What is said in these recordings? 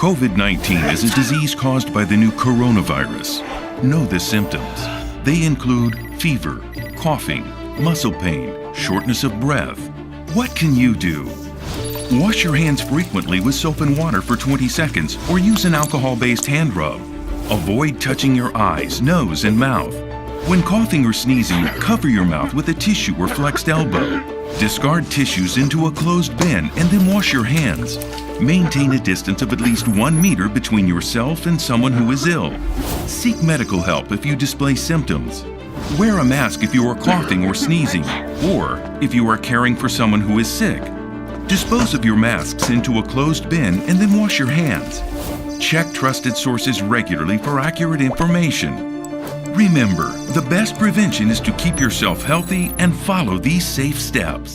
COVID-19 is a disease caused by the new coronavirus. Know the symptoms. They include fever, coughing, muscle pain, shortness of breath. What can you do? Wash your hands frequently with soap and water for 20 seconds or use an alcohol-based hand rub. Avoid touching your eyes, nose, and mouth. When coughing or sneezing, cover your mouth with a tissue or flexed elbow. Discard tissues into a closed bin and then wash your hands. Maintain a distance of at least 1 meter between yourself and someone who is ill. Seek medical help if you display symptoms. Wear a mask if you are coughing or sneezing, or if you are caring for someone who is sick. Dispose of your masks into a closed bin and then wash your hands. Check trusted sources regularly for accurate information. Remember, the best prevention is to keep yourself healthy and follow these safe steps.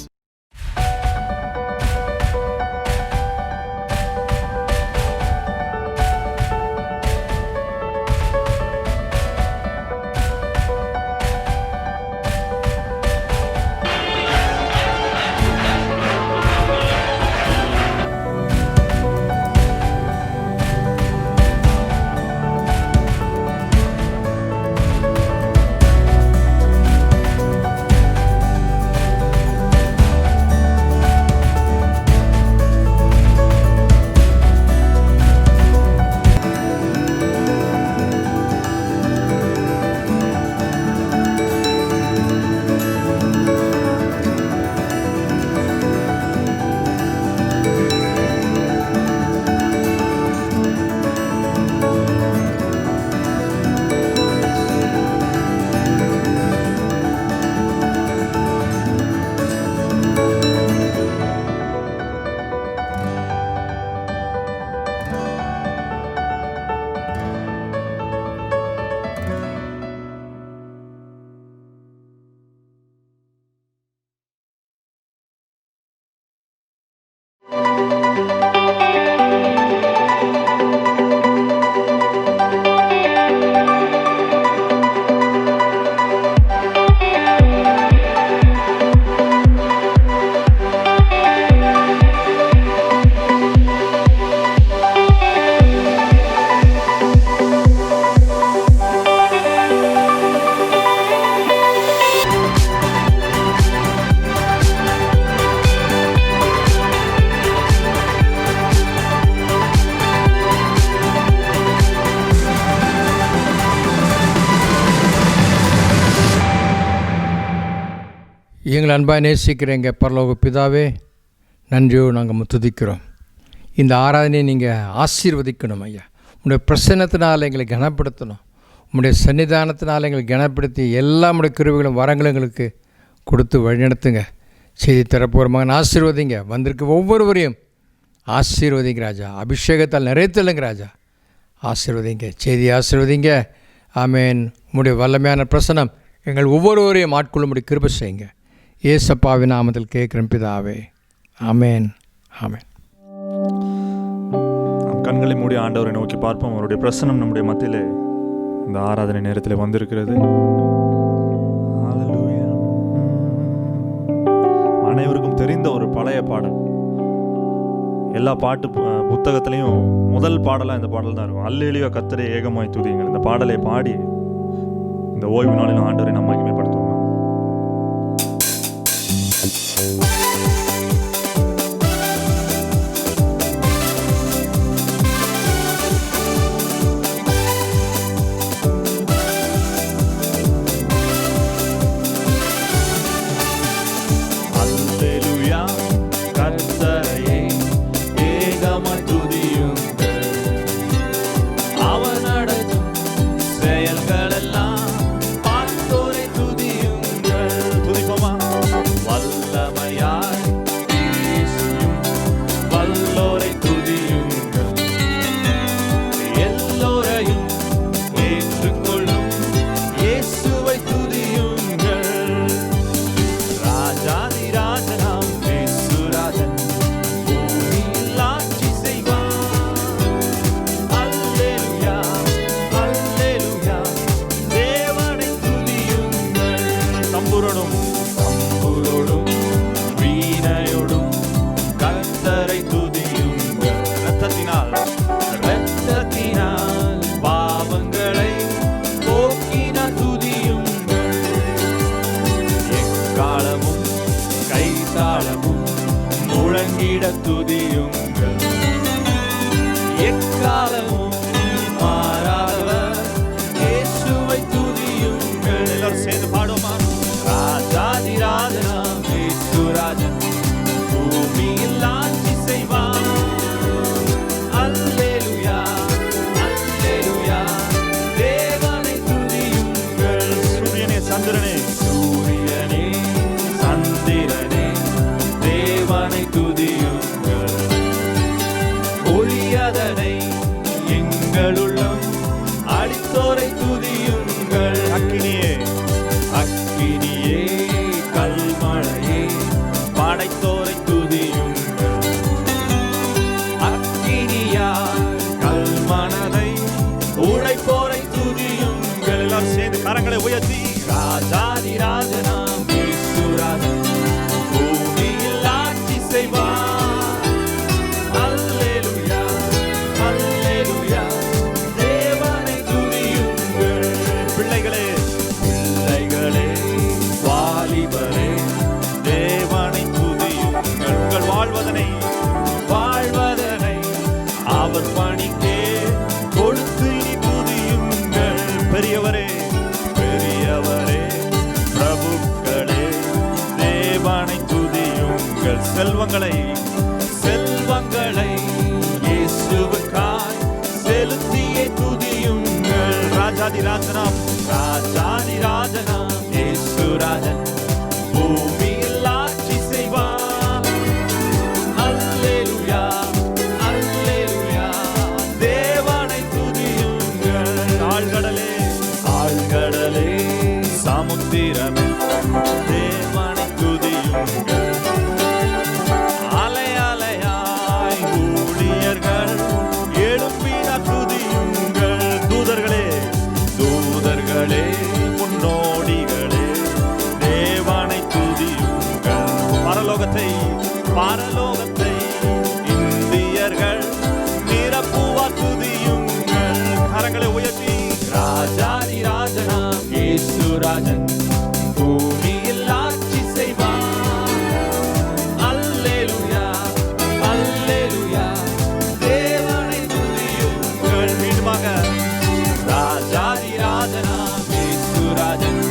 எங்கள் அன்பாக நேசிக்கிற எங்கள் பரலோக பிதாவே, நன்றியோடு நாங்கள் துதிக்கிறோம். இந்த ஆராதனையை நீங்கள் ஆசீர்வதிக்கணும் ஐயா. உங்களுடைய பிரசன்னத்தினால் எங்களை கனப்படுத்தணும். உங்களுடைய சன்னிதானத்தினால் எங்களை கனப்படுத்தி எல்லா உடைய கிருபைகளும் வரங்களும் எங்களுக்கு கொடுத்து வழிநடத்துங்க. செய்தி தரப்போகிற மகன் ஆசீர்வதிங்க. வந்திருக்க ஒவ்வொருவரையும் ஆசீர்வதிங்க ராஜா. அபிஷேகத்தால் நிறைத்தலுங்க ராஜா. ஆசீர்வதிங்க, செய்தி ஆசீர்வதிங்க. ஆமேன். உங்களுடைய வல்லமையான பிரசனம் எங்கள் ஒவ்வொருவரையும் ஆட்கொள்ளும்படி கிருபை செய்யுங்க. ஏசப்பாவின் நாமத்தில் கேட்கிறேன் பிதாவே. ஆமேன், ஆமேன். கண்களை மூடி ஆண்டவரை நோக்கி பார்ப்போம். அவருடைய பிரசனம் நம்முடைய மத்தியிலே இந்த ஆராதனை நேரத்தில் வந்திருக்கிறது. அனைவருக்கும் தெரிந்த ஒரு பழைய பாடல். எல்லா பாட்டு புத்தகத்திலையும் முதல் பாடலாக இந்த பாடல் தான் இருக்கும். அல்லேலூயா கர்த்தரை ஏகமாய் துதியுங்கள். இந்த பாடலை பாடி இந்த ஓய்வு நாளிலும் ஆண்டவரை நம்ம மகிமைப்படுத்துவோம். வல்லமையா படைத்தோரை துதியுங்கள். அக்கினியே அக்கினியே கல்மழையே படைத்தோரை துதியுங்கள். அக்கினியால் கல்மனதை உடைப்போரை துதியுங்கள். எல்லாரும் சேர்ந்து கரங்களை உயர்த்தி ராஜாதி ராஜனாம் இயேசுராஜன் பூமியில் ஆட்சி செய்வார். அல்லேலூயா அல்லேலூயா தேவனை துதியுங்கள். பிள்ளைகளே பிள்ளைகளே வாலிபரே தேவனை துதியுங்கள். உங்கள் வாழ்வதனை அவர் பணிக்கே கொடுத்து இனி துதியுங்கள். பெரியவரே பெரியவரே பிரபுக்களே தேவனை துதியுங்கள். செல்வங்களை இயேசுவுக்காய் செலுத்தியே துதியுங்கள். ராஜாதி ராஜனாம் ராஜாதி ராஜனாம் இயேசுராஜன் பூமியில் ஆட்சி செய்வார். அல்லேலூயா அல்லேலூயா தேவனை துதியுங்கள். ஆழ்கடலே ஆழ்கடலே சமுத்திரமே தேவனை துதியுங்கள். அலை அலையாய் ஊழியர்கள் எழுப்பினார் துதியுங்கள். தூதர்களே முன்னோடிகளே தேவனை துதியுங்கள். பரலோகத்தை இந்தியர்கள் நிரப்புவார் துதியுங்கள். கரங்களை உயர்த்தி ராஜாதி ராஜனாம் இயேசுராஜன் பூமியில் ஆட்சி செய்வார். அல்லேலூயா அல்லேலூயா தேவனை துதியுங்கள். மீண்டுமாக ராஜாதி ராஜனாம் இயேசுராஜன்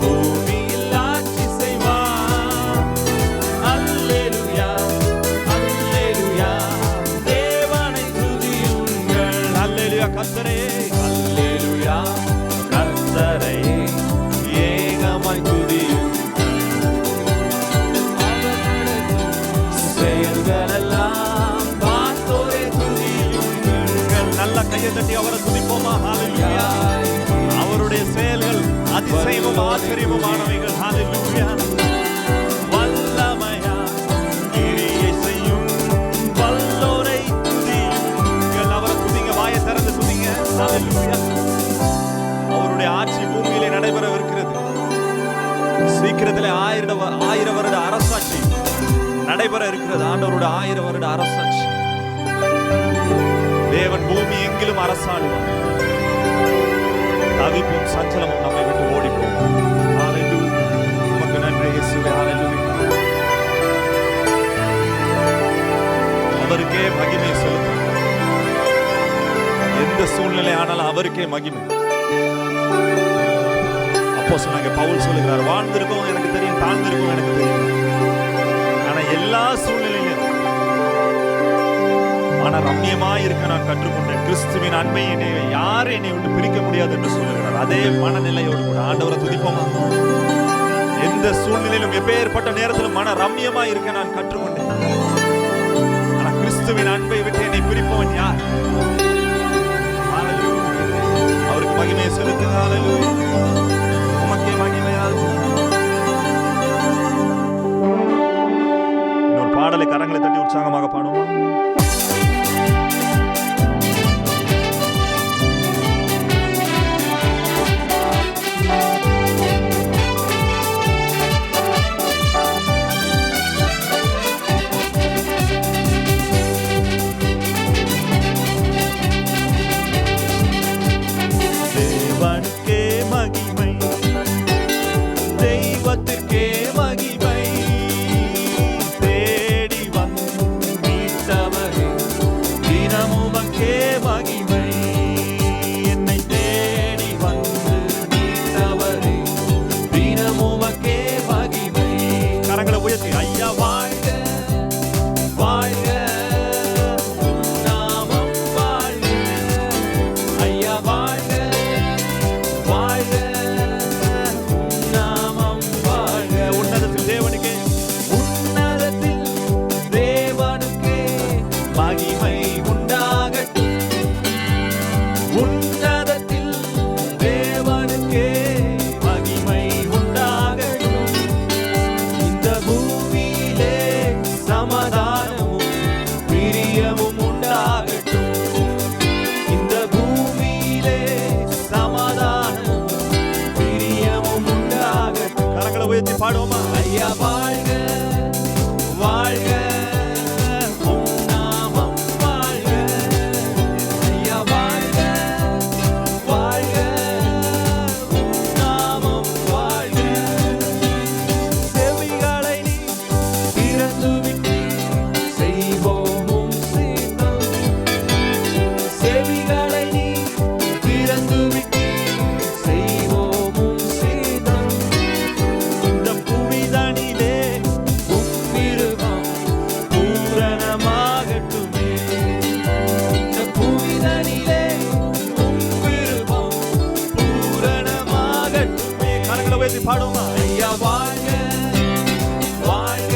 பூமியில் ஆட்சி செய்வார். அல்லேலூயா அல்லேலூயா தேவனை துதியுங்கள். அல்லேலூயா கர்த்தரே அல்லேலூயா கர்த்தரை ஏகமாய் துதியுங்கள். செயல்களெல்லாம் பார்த்தோரே துதியுங்கள். நல்ல கையை தட்டி அவரை துதிப்போமா. ஹalleluya. அவருடைய செயல்கள் அதிசயமும் ஆச்சரியமுமானவைகள். ஹalleluya. வல்லமையா கிரியை செய்யும் வல்லோரை துதியுங்கள். அவரை துதிங்க, வாயை திறந்து துதிங்க. ஹalleluya. அவருடைய ஆட்சி பூமியிலே நடைபெறவிருக்கிறது. சீக்கிரத்திலே 1000 வருட அரசாட்சி நடைபெற இருக்கிறது. ஆண்டவருடைய 1000 வருட அரசாட்சி. தேவன் பூமி எங்கிலும் அரசாடுவார். தவிப்பும் சஞ்சலமும் நம்மை விட்டு ஓடிப்போம். ஹalleluya. உமக்கு நன்றி இயேசுவே. ஹalleluya. அவருக்கே மகிமை செலுத்தும். எந்த சூழ்நிலை ஆனாலும் அவருக்கே மகிமை. அப்போ சொன்னாங்க, பவுல் சொல்லுகிறார், வாழ்ந்திருக்கும் எனக்கு தெரியும், தாழ்ந்திருக்கும் எனக்கு தெரியும். ஆனா எல்லா சூழ்நிலையிலும் ஆனா ரம்யமாய் இருக்க நான் கற்றுக்கொண்டேன். கிறிஸ்துவின் அன்பை யார் என்னை விட்டு பிரிக்க முடியாது என்று சொல்லுகிறார். அதே மனநிலையோடு கூட ஆண்டவரை துதிப்போமா. எந்த சூழ்நிலையிலும் எப்பேற்பட்ட நேரத்திலும் மன ரம்யமாய் இருக்க நான் கற்றுக்கொண்டேன். ஆனா கிறிஸ்துவின் அன்பை விட்டு என்னை பிரிப்பவன் யார்? அவருக்கு மகிமையை செலுத்துங்க. ஹalleluya. உமக்கே மகிமையால். இன்னொரு பாடலை கரங்களை தட்டி உற்சாகமாக பாடுவோம். ஐயா வாழ்க வாழ்க உம் நாமம் வாழ்க ஐயா வாழ்க வாழ்க உம் நாமம் வாழ்க செவிகளை நீ திறந்து விட்டு செய்வோம் உம் சித்தம் செவிகளை நீ திறந்து விட்டு செய்வோம் உம் சித்தம் இந்த புவிதனிலே உம் விருப்பம் பூரணமாகட்டுமே இந்த புவிதனிலே உம் விருப்பம் பூரணமாகட்டுமே கரங்களை உயர்த்தி பாடுமா ஐயா வாழ்க வாழ்க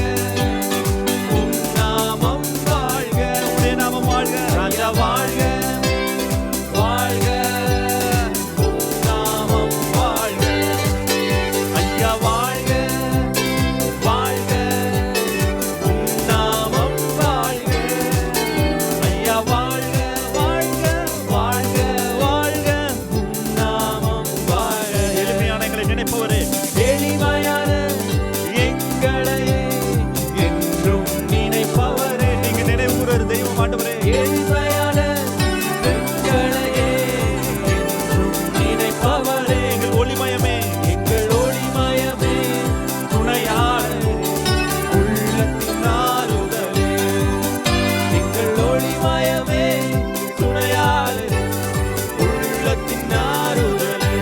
உம் நாமம் வாழ்க உம்முடைய நாமம் வாழ்க ராஜா வாழ்க வாழ்க உம் நாமம் வாழ்க ஐயா வாழ்க வாழ்க உம் நாமம் வாழ்க ஐயா வாழ்க வாழ்க வாழ்க வாழ்க உம் நாமம் வாழ்க எளிமையான எங்களை நினைப்பவரே எளிமையான எங்களை என்றும் நினைப்பவரே நீங்க நினைவுற தெய்வம் ஆண்டவரே எளிமையான எங்களையே என்றும் நினைப்பவரே எங்கள் ஒளிமயமே எங்கள் ஒளிமயமே துணையாளரே உள்ளத்தின் ஆறுதலே எங்கள் ஒளிமயமே துணையாளரே உள்ளத்தின் ஆறுதலே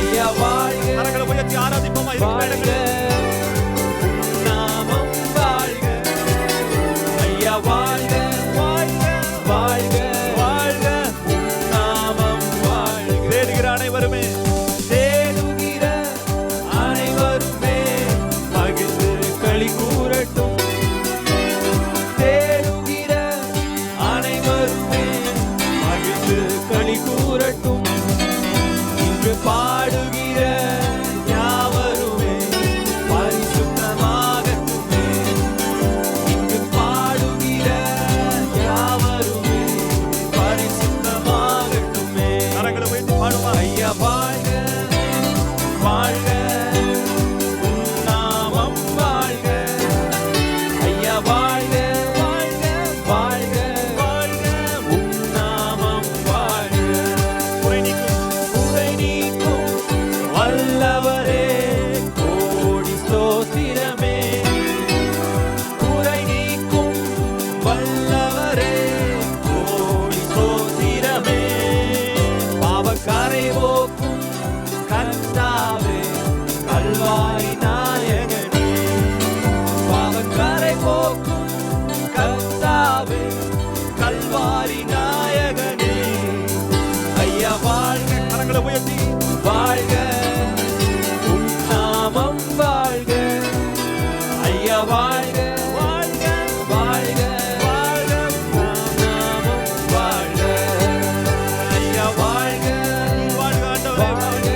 ஐயா வாழ்க கரங்களை உயர்த்தி ஆராதிப்போமா வாழ்க உம் நாமம் வாழ்க ஐயா வாழ்க வாழ்க வாழ்க வாழ்க உம் நாமம் வாழ்க தேடுகிற அனைவருமே தேடுகிற அனைவருமே மகிழ்ந்து களி கூறட்டும் தேடுகிற அனைவருமே மகிழ்ந்து களி கூறட்டும் இன்று பாடுகிற யாவருமே பரிசுத்தமாகட்டுமே இங்கு பாடுகிற யாவருமே பரிசுத்தமாகட்டுமே கரங்களை உயர்த்தி பாடுமா ஐயா வாழ்க வாழ்க உம் நாமம் வாழ்க ஐயா வாழ்க வாழ்க வாழ்க வாழ்க உம் நாமம் வாழ்க குறை நீக்கும் வல்லவரே கோடி ஸ்தோத்திரமே குறை நீக்கும் வல்லவரே கோடி ஸ்தோத்திரமே பாவக்கரை போக்கும் கர்த்தாவே கல்வாரி நாயகனே பாவக்கரை போக்கும் கர்த்தாவே கல்வாரி நாயகனே ஐயா வாழ்க கரங்களை உயர்த்தி வாழ்க உம் நாமம் வாழ்க ஐயா வாழ்க வாழ்க வாழ்க வாழ்க உம் நாமம் வாழ்க ஐயா வாழ்க வாழ்க ஆண்டவரே வாழ்க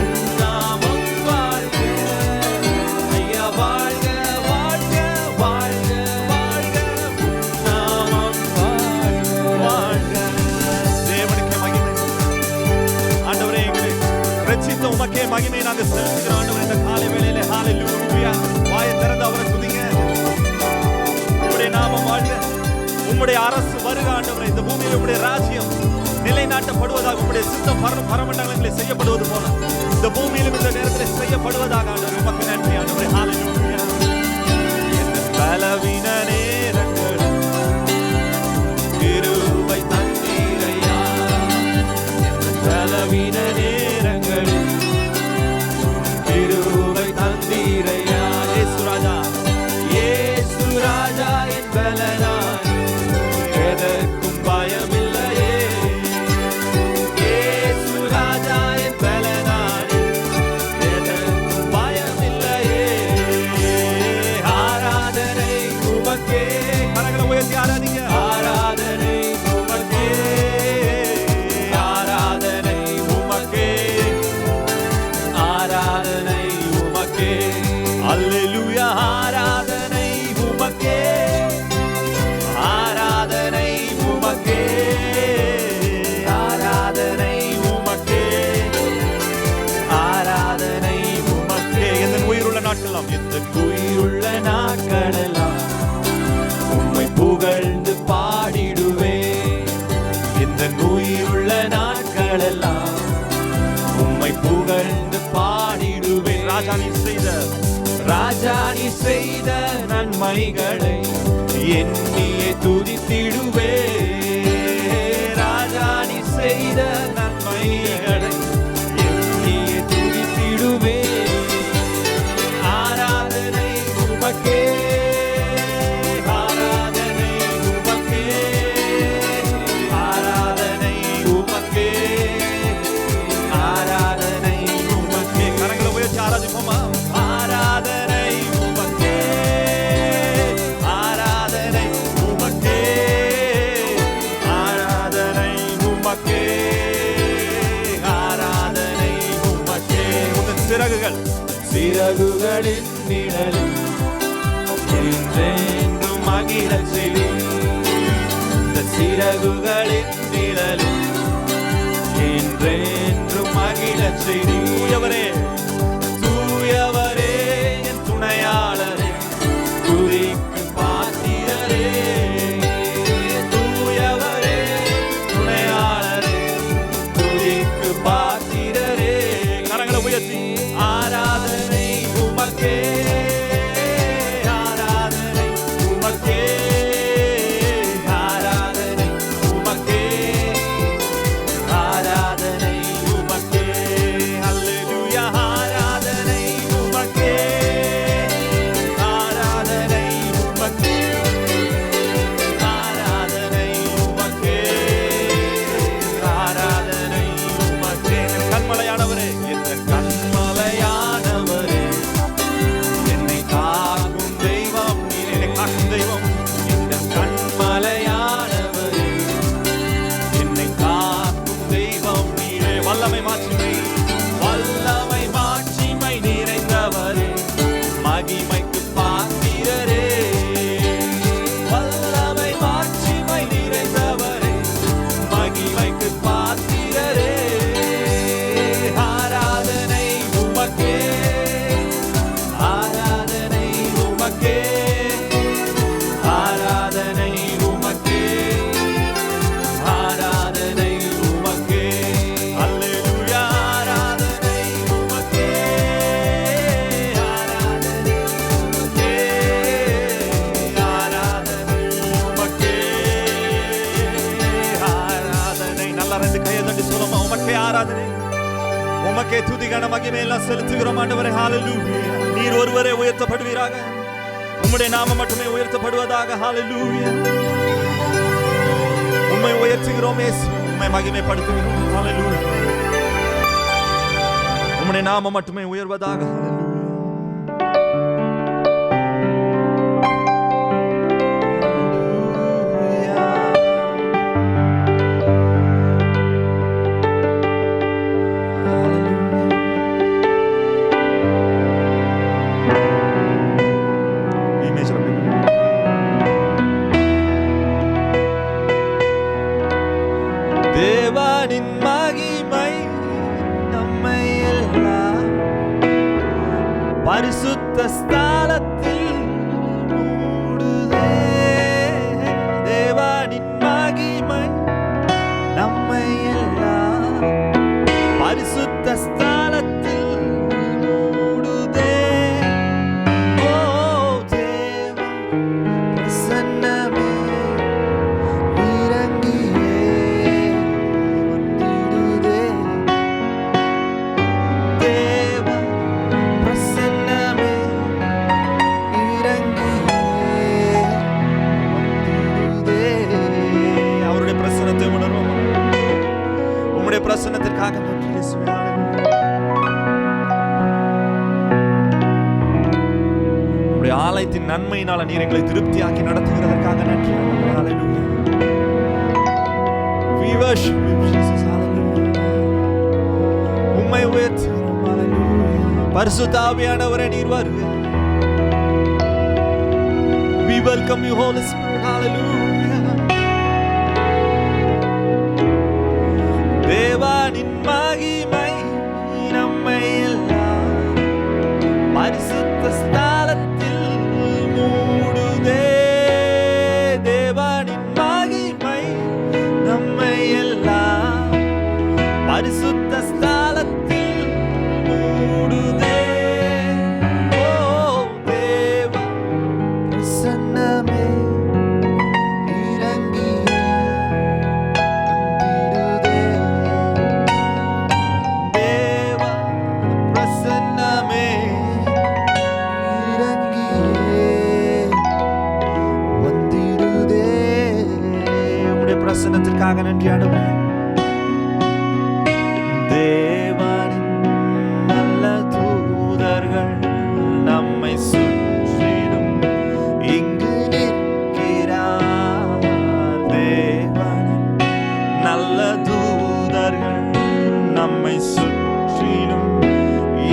உம் நாமம் வாழ்க ஐயா வாழ்க வாழ்க வாழ்க வாழ்க உம் நாமம் வாழ்க தேவனுக்கு மகிமை ஆண்டவரே எங்களை ரட்சித்த உமக்கே மகிமை நாங்கள் செலுத்துகிறோம் ஆண்டவரே இந்த காலை வேளையிலே ஹalleluya வாயை திறந்து அவரை துதிங்க உம்முடைய நாமம் வாழ்க உம்முடைய அரசு வருக ஆண்டவரே இந்த பூமியில் உம்முடைய ராஜ்யம் நிலைநாட்டப்படுவதாக உம்முடைய சித்தம் பரமண்டலங்களில் செய்யப்படுவது போல இந்த பூமியிலும் இந்த நேரத்தில் செய்யப்படுவதாக ஆண்டவரே உமக்கு நன்றி ஆண்டவரே ஹalleluya என் பலவீன நேரங்களில் கிருபை தந்தீரையா என் பலவீன நேரங்களில் கிருபை தந்தீரையா இயேசு ராஜா என் பலனாய் எதற்கும் பயமில்லையே இயேசு ராஜா என் பலனாய் எதற்கும் பயமில்லையே என் உயிருள்ள நாட்களெல்லாம் உம்மை புகழ்ந்து பாடிடுவேன். ராஜா நீ செய்த நன்மைகளை எண்ணியே துதித்திடுவே. ராஜா நீ செய்த நன்மைகளை எண்ணியே துதித்திடுவே. ஆராதனை உமக்கே, ஆராதனை உமக்கே, ஆராதனை உமக்கே, ஆராதனை உமக்கே. கரங்களை உயர்த்தி ஆராதிப்போமா? ஆராதனை உமக்கே, ஆராதனை உமக்கே, ஆராதனை உமக்கே, ஆராதனை உமக்கே. உங்கள் சிறகுகள் சிறகுகளின் நிழலில் என்றென்றும் மகிழச் செய். இந்த சிறகுகளின் நிழலில் என்றென்றும் மகிழச் செய். தூயவரே, தூயவரே என் துணையாளரே, துதிக்கு பாத்திரரே. தூயவரே துணையாளரே, துதிக்கு பாத்திரரே. கரங்களை உயர்த்தி ஆராதனை உமக்கே, ஆராதனை உமக்கே, ஆராதனை உமக்கே, ஆராதனை உமக்கே. அல்லேலூயா. ஆராதனை உமக்கே, ஆராதனை உமக்கே, ஆராதனை உமக்கே, ஆராதனை உமக்கே. என் கண்மலையானவரே, என் கண்மலையானவரே, என்னை காக்கும் தெய்வம் நீர். என்னை காக்கும் தெய்வம் இந்த கண்மலையானவரே, என்னை காக்கும் தெய்வம் நீரே. வல்லமை மாட்சிமை, வல்லமை மாட்சிமை நிறைந்தவரே, மகிமைக்கு பாத்திரரே. வல்லமை மாட்சிமை நிறைந்தவரே, மகிமைக்கு பாத்திரரே. ஆராதனை உமக்கே, ஆராதனை உமக்கே, ஆராதனை உமக்கே, ஆராதனை உமக்கே. அல்லேலூயா. ஆராதனை உமக்கே, ஆராதனை உமக்கே, ஆராதனை உமக்கே, ஆராதனை. நல்லா ரெண்டு கையை தட்டி சொல்லுமா? உமக்கே ஆராதனை, உமக்கே துதி கன மகிமை எல்லாம் செலுத்துகிறோம் ஆண்டவரே. ஹalleluya. நீர் ஒருவரே உயர்த்தப்படுவீராக, உம்முடைய நாமம் மட்டுமே உயர்த்தப்படுவதாக. ஹalleluya. உம்மை உயர்த்துகிறோம் இயேசு, உம்மை மகிமைப்படுத்துகிறோம். ஹalleluya. உம்முடைய நாமம் மட்டுமே உயர்வதாக. தேவனின் மகிமை நம்மை எல்லாம் பரிசுத்த ஸ்தலத்தில் மூடுதே. தேவனின் மகிமை நம்மை எல்லாம் பரிசுத்த ஸ்தலத்தில் மூடுதே. ஓ தேவ பிரசன்னமே இறங்கியே வந்திடுதே. தேவ பிரசன்னமே இறங்கியே வந்திடுதே. அவருடைய பிரசன்னத்தை உணர்வோம். உம்முடைய பிரசன்னத்திற்காக நன்றி இயேசுவே. உம்முடைய ஆலயத்தின் நன்மையினால நீர் எங்களை திருப்தியாக்கி நடத்துகிறதற்காக நன்றி. ஹalleluya. We worship you Jesus. Hallelujah. உம்மை உயர்த்துகிறோம். Hallelujah. பரிசுத்த ஆவியானவரே நீர் வருக. We welcome you Holy Spirit. Hallelujah. தேவனின் மகிமை நம்மை எல்லாம் பரிசுத்த ஸ்தலத்தில் மூடுதே. தேவனின் மகிமை நம்மை எல்லாம் பிரசனத்திற்காக நன்றி ஆண்டவரே. தேவனின் நல்ல தூதர்கள் நம்மை சுற்றிலும் இங்கு நிற்கிறார். தேவனின் நல்ல தூதர்கள் நம்மை சுற்றிலும்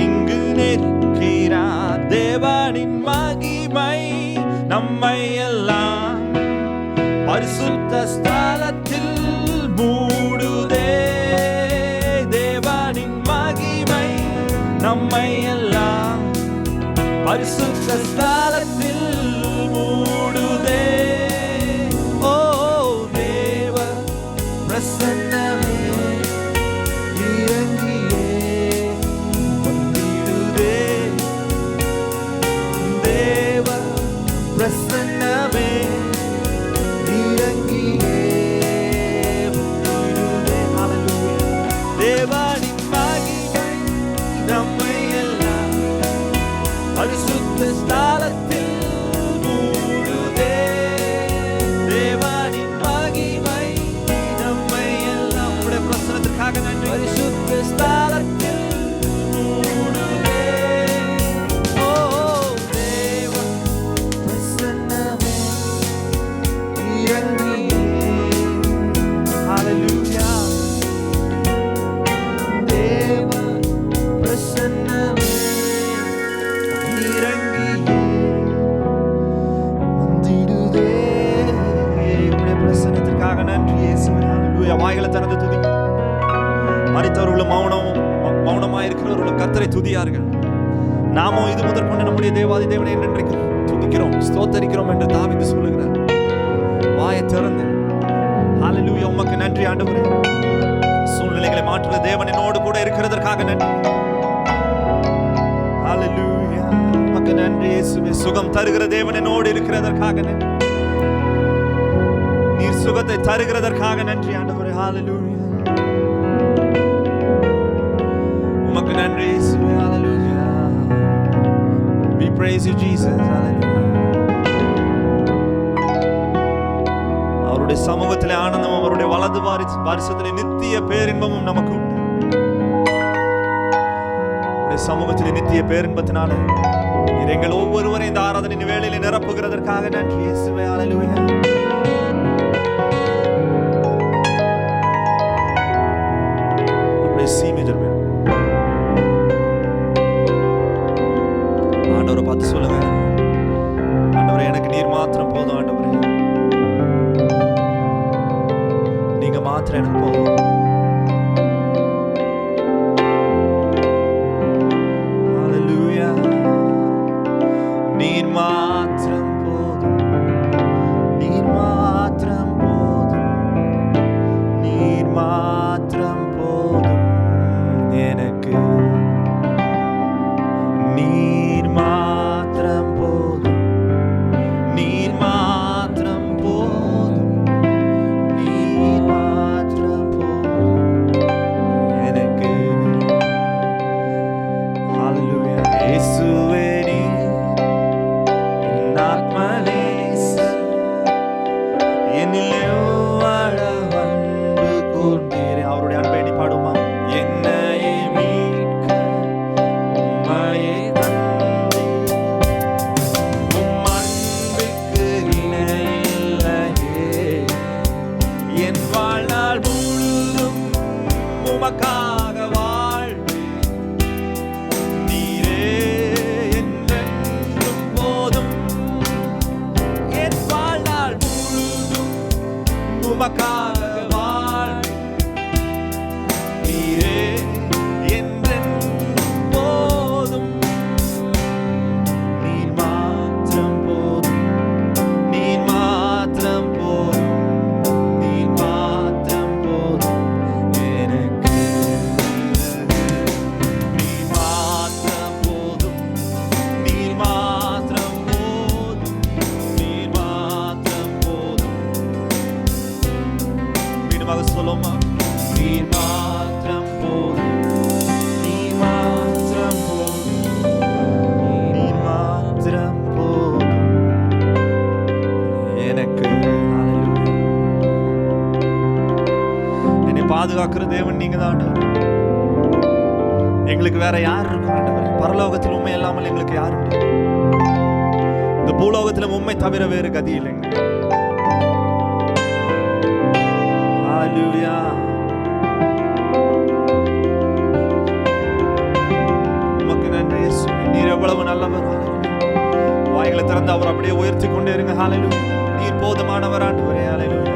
இங்கு நிற்கிறார். தேவனின் மகிமை நம்மை எல்லாம் பரிசுத்த ஸ்தலத்தில் மூடுதே. தேவனின் மகிமை நம்மை எல்லாம் பரிசுத்த ஸ்தலத்தில் மூடுதே. ஓ தேவ பிரசன்னமே இறங்கியே வந்திடுதே. தேவ பிரசன்னமே இறங்கியே வந்திடுதே. ஹல்லேலூயா. தேவனின் மகிமை நம்மை எல்லாம் பரிசுத்த ஸ்தலத்தில் மூடுதே. தேவனின் மகிமை நம்மை எல்லாம் உம்முடைய பிரசன்னத்திற்காக நன்றி. பரிசுத்த ஸ்தலத்தில் மூடுதே. ஓ தேவ பிரசன்னமே இறங்கியே. ஹல்லேலூயா. தேவ பிரசன்னமே இறங்கியே வந்திடுதே. உம்முடைய பிரசன்னத்திற்காக நன்றி இயேசுவே. ஹல்லேலூயா. வாய்களை திறந்து துதிங்க. மரித்தவர்களும் மௌனமாய் இருக்கிறவர்களும் கர்த்தரை துதியார்கள். நாமும் இது முதற்கொண்டு நம்முடைய தேவாதி தேவனை என்றென்றைக்கும் துதிக்கிறோம், ஸ்தோத்தரிக்கிறோம் என்று தாவீது சொல்லுகிறார். வாயை திறந்து ஹல்லேலூயா. உமக்கு நன்றி ஆண்டவரே. சூழ்நிலைகளை மாற்றுகிற தேவன் என்னோடு கூட இருக்கிறதற்காக நன்றி. ஹல்லேலூயா. உமக்கு நன்றி இயேசுவே. சுகம் தருகிற தேவன் என்னோடு இருக்கிறதற்காக நன்றி. நீர் சுகத்தை தருகிறதற்காக நன்றி ஆண்டவரே. ஹல்லேலூயா. உமக்கு நன்றி இயேசுவே. ஹல்லேலூயா. We praise you Jesus. Hallelujah. அவருடைய சமூகத்திலே ஆனந்தமும் அவருடைய வலது பாரிசத்திலே நித்திய பேரின்பமும் நமக்கு உண்டு. அவருடைய சமூகத்திலே நித்திய பேரின்பத்தினால நீர் எங்கள் ஒவ்வொருவரையும் இந்த ஆராதனை வேளையிலே நிரப்புகிறதற்காக நன்றி இயேசுவே. ஹல்லேலூயா. அப்படியே சீமிஜர் ஆண்டவரை பார்த்து சொல்லுங்க, ஆண்டவரே எனக்கு நீர் மாத்திரம் போதும். ஆண்டவரே நீங்க மாத்திரம் எனக்கு போதும். ஹல்லேலூயா. நீர் மாத்திரம் போதும். நீர் மாத்திரம் போதும். நீர் மாத்திரம் போதும் எனக்கு. நீர் மாத்திரம் போதும். நீர் மாத்திரம் போதும். நீர் மாத்திரம் போதும் எனக்கு. ஹல்லேலூயா. இயேசுவே நீர் என் ஆத்மநேசர். என்னிலே வாழ அன்பு கூர்ந்தீரே. அவருடைய அன்பை எண்ணி பாடுமா? என்னையே மீட்க உம்மையே தந்தீர். உம் அன்புக்கு இணையில்லையே. என் வாழ்நாள் முழுதும் உமக்காக வாழ்வேன். நீரே என்றென்றும் போதும். என் வாழ்நாள் முழுதும் உமக்காக வாழ்வேன். நீரே என்றென்றும் போதும். நீர் மாத்திரம் போதும். நீர் மாத்திரம் போதும். நீர் மாத்திரம் போதும் எனக்கு. பாதுகாக்கிற தேவன் நீங்க தான் ஆண்டவரே. எங்களுக்கு வேற யார் இருக்கும் ஆண்டவரே? பரலோகத்தில் உண்மை இல்லாமல் எங்களுக்கு யார் உண்டு? இந்த பூலோகத்தில் உண்மை தவிர வேறு கதி இல்லைங்க. ஹalleluya. உமக்கு நன்றி இயேசுவே. நீர் எவ்வளவு நல்லவர். வாய்களை திறந்து அவர் அப்படியே உயர்த்தி கொண்டே இருங்க. ஹalleluya. நீர் போதுமானவர் ஆண்டவரே. ஹalleluya.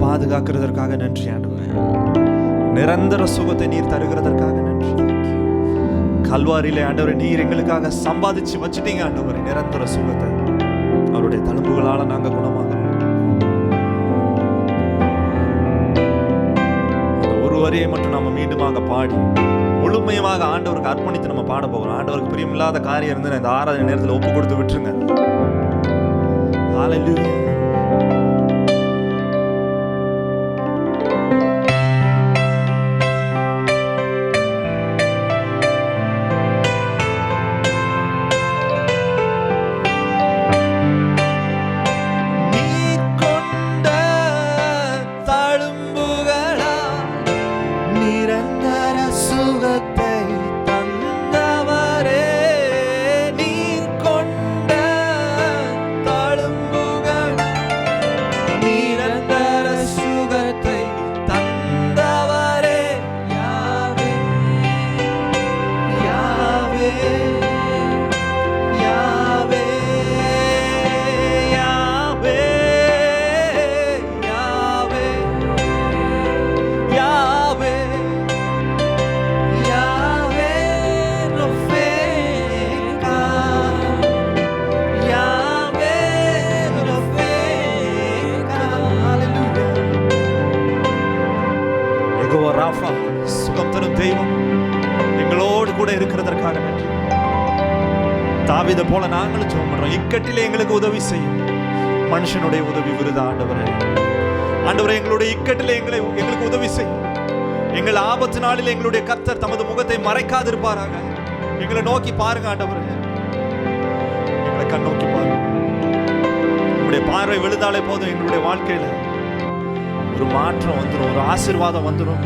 பாதுகாக்கிறதற்காக நன்றி ஆண்டவரே. நிரந்தர சுகத்தை நீர் தருகிறதற்காக நன்றி. கல்வாரியிலே ஆண்டவரே நீர் எங்களுக்காக சம்பாதிச்சு வச்சுட்டீங்க ஆண்டவரே நிரந்தர சுகத்தை. அவருடைய தழும்புகளால நாங்க குணமாகிறோம். ஒரு வரியை மட்டும் நாம மீண்டுமாக பாடி முழுமையாக ஆண்டவருக்கு அர்ப்பணித்து நம்ம பாட போகிறோம். ஆண்டவருக்கு பிரியமில்லாத காரியம் இருந்து இந்த ஆராதனை நேரத்தில் ஒப்பு கொடுத்து விட்டுருங்க. ஹalleluya. கூட இருக்கிறதற்காக நன்றி. தாவீதை போல நாங்களும் ஜெபம் பண்றோம். இக்கட்டிலே எங்களுக்கு உதவி செய்யும். மனுஷனுடைய உதவி விருதா ஆண்டவரே. ஆண்டவரே, எங்களுடைய இக்கட்டிலே எங்களுக்கு உதவி செய்யும். எங்கள் ஆபத்து நாளில் எங்களுடைய கர்த்தர் தமது முகத்தை மறைக்காதிருப்பாராக. எங்களை நோக்கி பாருங்க ஆண்டவரே, எங்களை கண் நோக்கி பாருங்க. உங்களுடைய பார்வை விழுந்தாலே போதும், எங்களுடைய வாழ்க்கையில ஒரு மாற்றம் வந்துடும், ஒரு ஆசீர்வாதம் வந்துடும்.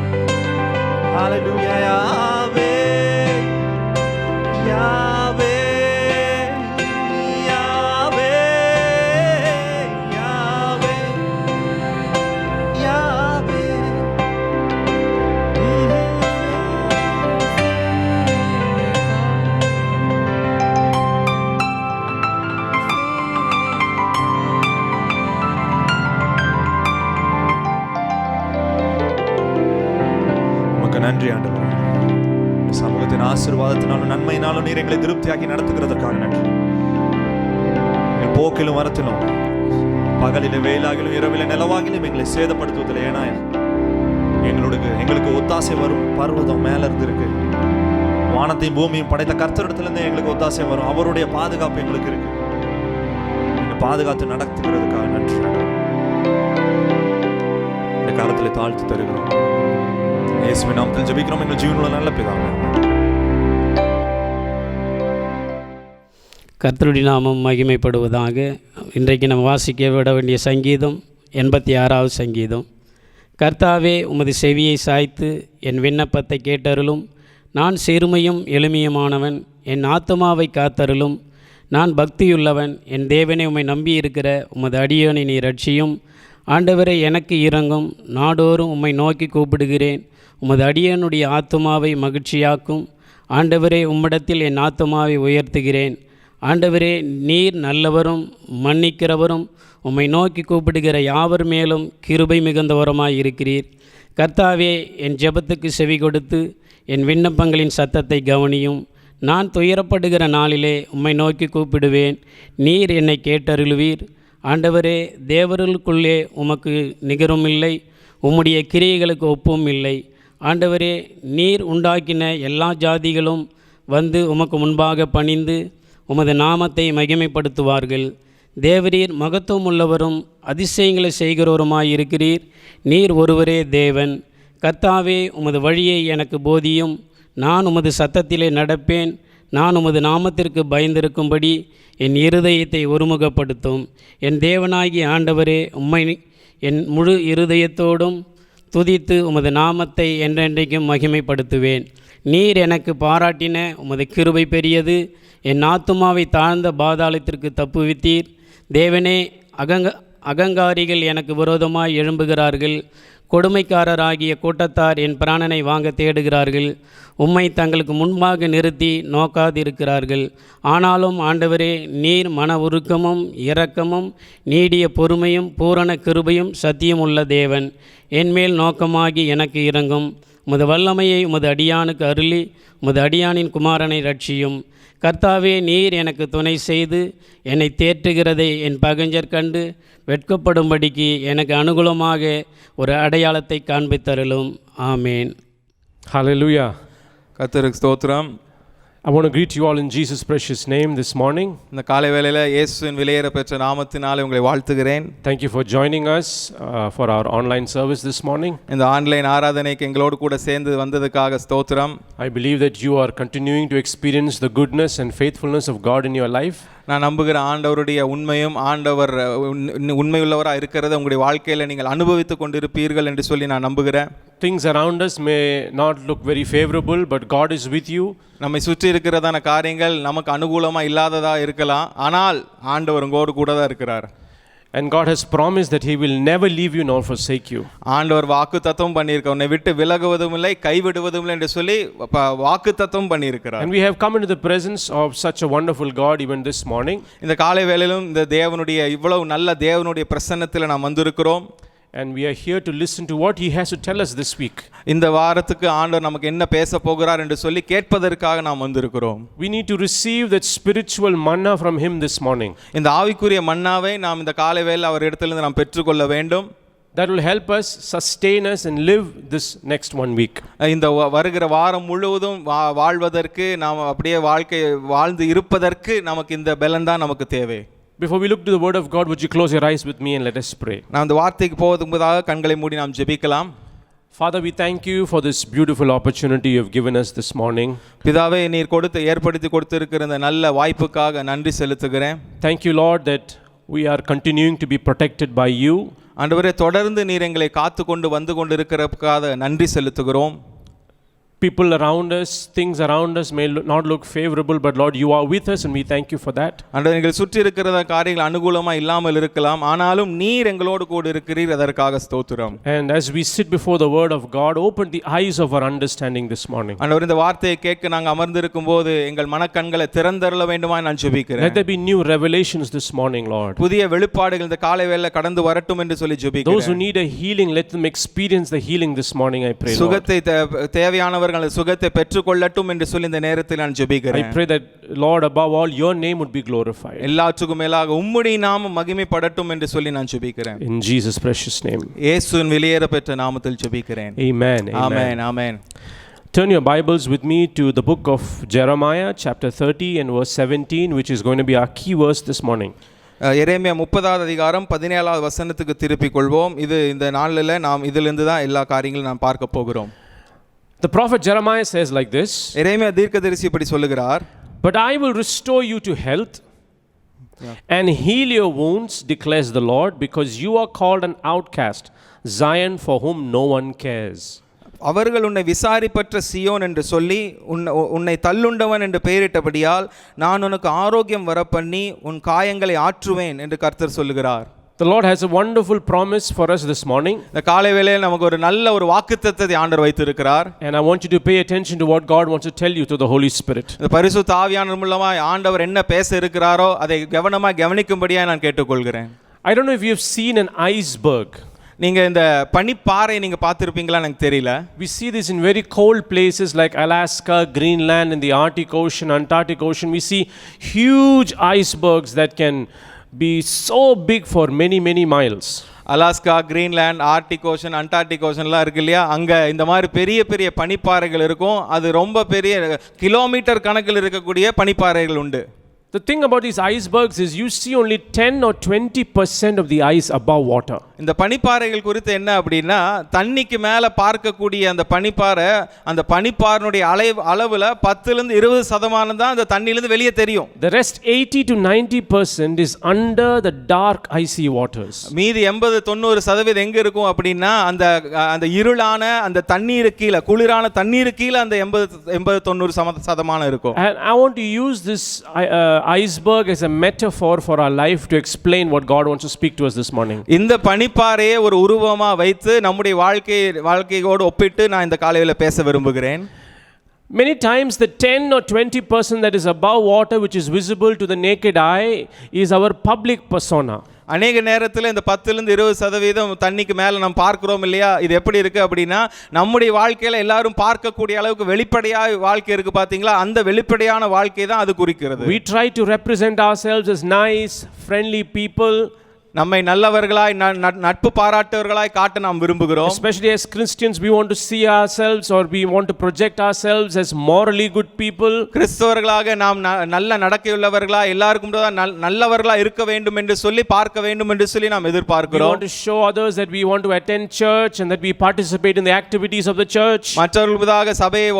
ஹல்லேலூயா. யாவே யாவே யாவே யாவே யாவே. உமக்கு நன்றி ஆண்டவரே. சமூகத்தின் ஆசீர்வாதத்தினாலும் நன்மையினாலும் நீர் எங்களை திருப்தியாக்கி நடத்துகிறதற்காக நன்றி. எங்கள் போக்கிலும் வரத்திலும் பகலிலும் வெயிலாகிலும் இரவிலும் நிலவாகிலும் எங்களை சேதப்படுத்துவதில்லை. ஏன்னா எங்களுக்கு ஒத்தாசை வரும் பர்வதம் மேல இருந்து இருக்கு. வானத்தையும் பூமியும் படைத்த கர்த்தரிடத்திலிருந்து எங்களுக்கு ஒத்தாசை வரும். அவருடைய பாதுகாப்பு எங்களுக்கு இருக்கு. பாதுகாத்து நடத்துகிறதுக்காக நன்றி. இந்த காலத்தில் தாழ்த்து தருகிறோம். இயேசுவின் நாமத்தில் ஜெபிக்கிறோம் எங்கள் ஜீவனுள்ள நல்ல பிதாவே. கர்த்தருடைய நாமம் மகிமைப்படுவதாக. இன்றைக்கு நம்ம வாசிக்க விட வேண்டிய சங்கீதம் 86வது சங்கீதம். கர்த்தாவே, உமது செவியை சாய்த்து என் விண்ணப்பத்தை கேட்டருளும். நான் சிறுமையும் எளிமையுமானவன், என் ஆத்துமாவை காத்தருளும். நான் பக்தியுள்ளவன், என் தேவனை உம்மை நம்பியிருக்கிற உமது அடியோனை நீ ரட்சியும். ஆண்டவரை, எனக்கு இரங்கும். நாடோறும் உம்மை நோக்கி கூப்பிடுகிறேன். உமது அடியனுடைய ஆத்துமாவை மகிழ்ச்சியாக்கும். ஆண்டவரே, உம்மிடத்தில் என் ஆத்துமாவை உயர்த்துகிறேன். ஆண்டவரே, நீர் நல்லவரும் மன்னிக்கிறவரும், உம்மை நோக்கி கூப்பிடுகிற யாவர் மேலும் கிருபை மிகுந்தவருமாய் இருக்கிறீர். கர்த்தாவே, என் ஜெபத்துக்கு செவி கொடுத்து என் விண்ணப்பங்களின் சத்தத்தை கவனியும். நான் துயரப்படுகிற நாளிலே உம்மை நோக்கி கூப்பிடுவேன். நீர் என்னை கேட்டருளுவீர். ஆண்டவரே, தேவர்களுக்குள்ளே உமக்கு நிகரும் இல்லை, உம்முடைய கிரியைகளுக்கு ஒப்பும் இல்லை. ஆண்டவரே, நீர் உண்டாக்கின எல்லா ஜாதிகளும் வந்து உமக்கு முன்பாக பணிந்து உமது நாமத்தை மகிமைப்படுத்துவார்கள். தேவரீர் மகத்துவம் உள்ளவரும் அதிசயங்களை செய்கிறவருமாய் இருக்கிறீர். நீர் ஒருவரே தேவன். கர்த்தாவே, உமது வழியை எனக்கு போதியும். நான் உமது சத்தத்திலே நடப்பேன். நான் உமது நாமத்திற்கு பயந்திருக்கும்படி என் இருதயத்தை ஒருமுகப்படுத்தும். என் தேவனாகிய ஆண்டவரே, உம்மை என் முழு இருதயத்தோடும் துதித்து உமது நாமத்தை என்றென்றைக்கும் மகிமைப்படுத்துவேன். நீர் எனக்கு பாராட்டின உமது கிருபை பெரியது. என் ஆத்துமாவை தாழ்ந்த பாதாளத்திற்கு தப்புவித்தீர். தேவனே, அகங்காரிகள் எனக்கு விரோதமாய் எழும்புகிறார்கள். கொடுமைக்காரராகிய கூட்டத்தார் என் பிராணனை வாங்க தேடுகிறார்கள். உம்மை தங்களுக்கு முன்பாக நிறுத்தி நோக்காதிருக்கிறார்கள். ஆனாலும் ஆண்டவரே, நீர் மன உருக்கமும் இரக்கமும் நீடிய பொறுமையும் பூரண கிருபையும் சத்தியம் உள்ள தேவன். என்மேல் நோக்கமாகி எனக்கு இரங்கும். உமது வல்லமையை உமது அடியானுக்கு அருளி உமது அடியானின் குமாரனை ரட்சியும். கர்த்தாவே, நீர் எனக்கு துணை செய்து என்னை தேற்றுகிறதை என் பகைஞர் கண்டு வெட்கப்படும்படிக்கு எனக்கு அனுகூலமாக ஒரு அடையாளத்தை காண்பித்தருளும். ஆமேன். Hallelujah. கர்த்தருக்கு ஸ்தோத்திரம். I want to greet you all in Jesus' precious name this morning. இந்த காலை வேளையில இயேசுவின் விலையேற பெற்ற நாமத்தினாலே உங்களை வாழ்த்துகிறேன். Thank you for joining us for our online service this morning. இந்த ஆன்லைன் ஆராதனைக்கு எங்களோடு கூட சேர்ந்து வந்ததுக்காக ஸ்தோத்திரம். I believe that you are continuing to experience the goodness and faithfulness of God in your life. நான் நம்புகிற ஆண்டவருடைய உண்மையும் ஆண்டவர் உண்மையுள்ளவராக இருக்கிறத உங்களுடைய வாழ்க்கையில் நீங்கள் அனுபவித்து கொண்டிருப்பீர்கள் என்று சொல்லி நான் நம்புகிறேன். Things around us may not look very favorable, but God is with you. நம்மை சுற்றி இருக்கிறதான காரியங்கள் நமக்கு அனுகூலமாக இல்லாததாக இருக்கலாம், ஆனால் ஆண்டவர் உங்களோடு கூட தான் இருக்கிறார். And God has promised that He will never leave you nor forsake you. ஆண்டவர் வாக்குத்தத்தம் பண்ணியிருக்க, உன்னை விட்டு விலகுவதும் இல்லை கைவிடுவதும் இல்லை என்று சொல்லி வாக்குத்தத்தம் பண்ணியிருக்கிறார். And we have come into the presence of such a wonderful God even this morning. இந்த காலை வேளையிலும் இந்த தேவனுடைய இவ்வளவு நல்ல தேவனுடைய பிரசன்னத்தில் நாம் வந்திருக்கிறோம். And we are here to listen to what He has to tell us this week. இந்த வாரத்துக்கு ஆண்டவர் நமக்கு என்ன பேச போகிறார் என்று சொல்லி கேட்பதற்காக நாம் வந்திருக்கிறோம். We need to receive that spiritual manna from Him this morning. இந்த ஆவிக்குரிய மன்னாவை நாம் இந்த காலை வேளையில் அவர் இடத்திலிருந்து நாம் பெற்றுக்கொள்ள வேண்டும். that will help us sustain us and live this next 1 week. இந்த வருகிற வாரம் முழுவதும் வாழ்வதற்கு நாம் அப்படியே வாழ்க்கை வாழ்ந்து இருப்பதற்கு நமக்கு இந்த பலன் தான் நமக்கு தேவை. Before we look to the word of God, would you close your eyes with me and let us pray? நாம் இந்த வார்த்தைக்கு போவதற்கு முன்னதாக கண்களை மூடி நாம் ஜெபிக்கலாம். Father, we thank you for this beautiful opportunity you have given us this morning. பிதாவே, நீர் ஏற்படுத்தி கொடுத்திருக்கிற இந்த நல்ல வாய்ப்புக்காக நன்றி செலுத்துகிறேன். Thank you, Lord, that we are continuing to be protected by you. ஆண்டவரே, தொடர்ந்து நீர் எங்களை காத்துக்கொண்டு வந்து கொண்டிருக்கிறதுக்காக நன்றி செலுத்துகிறோம். People around us, things around us may not look favorable, but Lord, you are with us and we thank you for that. ஆண்டவரே, எங்களை சுற்றி இருக்கிற காரியங்கள் அனுகூலமா இல்லாமல் இருக்கலாம், ஆனாலும் நீர் எங்களோடு கூட இருக்கிறீர், அதற்காக ஸ்தோத்திரம். And as we sit before the word of God, open the eyes of our understanding this morning. ஆண்டவரே, இந்த வார்த்தையை கேட்க நாங்கள் அமர்ந்திருக்கும்போது எங்கள் மனக்கண்களை திறந்தருள வேண்டுமா நான் ஜெபிக்கிறேன். Let there be new revelations this morning, Lord. புதிய வெளிப்பாடுகள் இந்த காலை வேளையில கடந்து வரட்டும் என்று சொல்லி ஜெபிக்கிறேன். Those who need a healing, let them experience the healing this morning, I pray, Lord. சுகத்தை தேவையானவர்கள் சுகத்தை பெற்றுக்கொள்ளட்டும் என்று சொல்லி இந்த நேரத்தில் நான் ஜெபிக்கிறேன். I pray that, Lord, above all, your name would be glorified. எல்லாத்துக்கும் மேலாக உம்முடைய நாமம் மகிமைப்படட்டும் என்று சொல்லி நான் ஜெபிக்கிறேன். In Jesus' precious name. இயேசுவின் வெளியேற பெற்ற நாமத்தில் ஜெபிக்கிறேன். Amen. Amen. Amen. Turn your Bibles with me to the book of Jeremiah, chapter 30 and verse 17, which is going to be our key verse this morning. எரேமியா 30வது அதிகாரம் 17வது வசனத்துக்கு திருப்பிக் கொள்வோம். இது இந்த நாளில் நாம் இதிலிருந்து தான் எல்லா காரியங்களும் நாம் பார்க்க போகிறோம். The prophet Jeremiah says like this. எரேமியா தீர்க்கதரிசி இப்படி சொல்லுகிறார். But I will restore you to health and heal your wounds, declares the Lord, because you are called an outcast, Zion for whom no one cares. அவர்கள் உன்னை விசாரிப்பற்ற Zion என்று சொல்லி உன்னை தள்ளுண்டவன் என்று பெயரிட்டபடியால் நான் உனக்கு ஆரோக்கியம் வரப்பண்ணி உன் காயங்களை ஆற்றுவேன் என்று கர்த்தர் சொல்லுகிறார். The Lord has a wonderful promise for us this morning. இந்த காலை வேளையில் நமக்கு ஒரு நல்ல ஒரு வாக்குத்தத்தத்தை ஆண்டவர் வைத்திருக்கிறார். And I want you to pay attention to what God wants to tell you through the Holy Spirit. இந்த பரிசுத்த ஆவியானவர் மூலமாக ஆண்டவர் என்ன பேச இருக்கிறாரோ அதை கவனமாக கவனிக்கும்படியாக நான் கேட்டுக்கொள்கிறேன். I don't know if you have seen an iceberg. நீங்க இந்த பனிப்பாறை நீங்க பார்த்திருப்பீங்களா எனக்கு தெரியல. We see this in very cold places like Alaska, Greenland, in the Arctic Ocean, Antarctic Ocean. We see huge icebergs that can be so big for many miles. Alaska, Greenland, Arctic Ocean, Antarctic ஓஷன்லாம் இருக்கு இல்லையா, அங்கே இந்த மாதிரி பெரிய பெரிய பனிப்பாறைகள் இருக்கும். அது ரொம்ப பெரிய கிலோமீட்டர் கணக்கில் இருக்கக்கூடிய பனிப்பாறைகள் உண்டு. The thing about these icebergs is you see only 10 or 20% of the ice above water. இந்த பனிப்பாறைகள் குறித்து என்ன அப்படின்னா, தண்ணிக்கு மேலே பார்க்கக்கூடிய அந்த பனிப்பாறை, அந்த பனிப்பாறைனுடைய அளவில் 10-20% தான் அந்த தண்ணியிலிருந்து வெளியே தெரியும். The rest 80 to 90% is under the dark icy waters. மீதி 80-90% எங்க இருக்கும் அப்படின்னா அந்த இருளான அந்த தண்ணீர் கீழே, குளிரான தண்ணீர் கீழே அந்த 80-90% இருக்கும். And I want to use this iceberg as a metaphor for our life to explain what God wants to speak to us this morning. இந்த பனிப்பாறையை ஒரு உருவமா வைத்து நம்முடைய வாழ்க்கையோடு ஒப்பிட்டு நான் இந்த காலையில பேச விரும்புகிறேன். Many times the 10 or 20% that is above water, which is visible to the naked eye, is our public persona. அநேக நேரத்தில் இந்த 10-20% தண்ணிக்கு மேலே நம்ம பார்க்கிறோம் இல்லையா, இது எப்படி இருக்கு அப்படின்னா, நம்முடைய வாழ்க்கையில் எல்லாரும் பார்க்கக்கூடிய அளவுக்கு வெளிப்படையாக வாழ்க்கை இருக்கு பார்த்தீங்களா, அந்த வெளிப்படையான வாழ்க்கை தான் அது குறிக்கிறது. We try to represent ourselves as nice, friendly people. நம்மை நல்லவர்களாய் நட்பு பாராட்டுவர்களாய் காட்ட நாம் விரும்புகிறோம். Especially as Christians, we want to see ourselves or we want to project ourselves as morally good people. கிறிஸ்தவர்களாக நாம் நல்ல நடக்கையுள்ளவர்களாய், எல்லாருக்கும் நல்லவர்களாய் இருக்க வேண்டும் என்று சொல்லி பார்க்க வேண்டும் என்று சொல்லி நாம் எதிர்பார்க்கிறோம். We want to show others that we want to attend church and that we participate in the activities of the church. மற்றவர்களுக்காக சபையை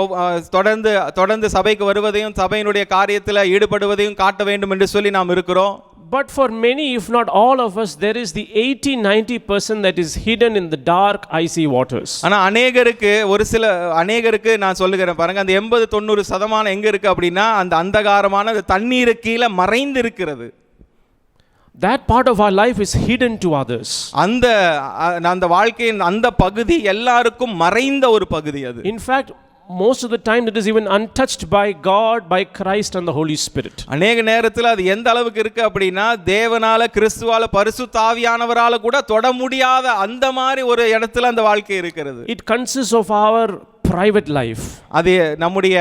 தொடர்ந்து சபைக்கு வருவதையும் சபையினுடைய காரியத்தில் ஈடுபடுவதையும் காட்ட வேண்டும் என்று சொல்லி நாம் இருக்கிறோம். But for many, if not all of us, there is the 80-90% that is hidden in the dark, icy waters. ஆனா அநேகருக்கு நான் சொல்லுகிறேன் பாருங்க, அந்த 80-90% எங்க இருக்கு அப்படின்னா, அந்த அந்தகாரமான அந்த தண்ணீர் கீழே மறைந்து இருக்கிறது. That part of our life is hidden to others. அந்த வாழ்க்கையின் அந்த பகுதி எல்லாருக்கும் மறைந்த ஒரு பகுதி அது. In fact, most of the time it is even untouched by God, by Christ and the Holy Spirit. அநேக நேரத்தில் அது எந்த அளவுக்கு இருக்கு அப்படின்னா, தேவனால, கிறிஸ்துவால, பரிசுத்த ஆவியானவரால கூட தொட முடியாத அந்த மாதிரி ஒரு இடத்துல அந்த வாழ்க்கை இருக்கிறது. It consists of our private life. அது நம்முடைய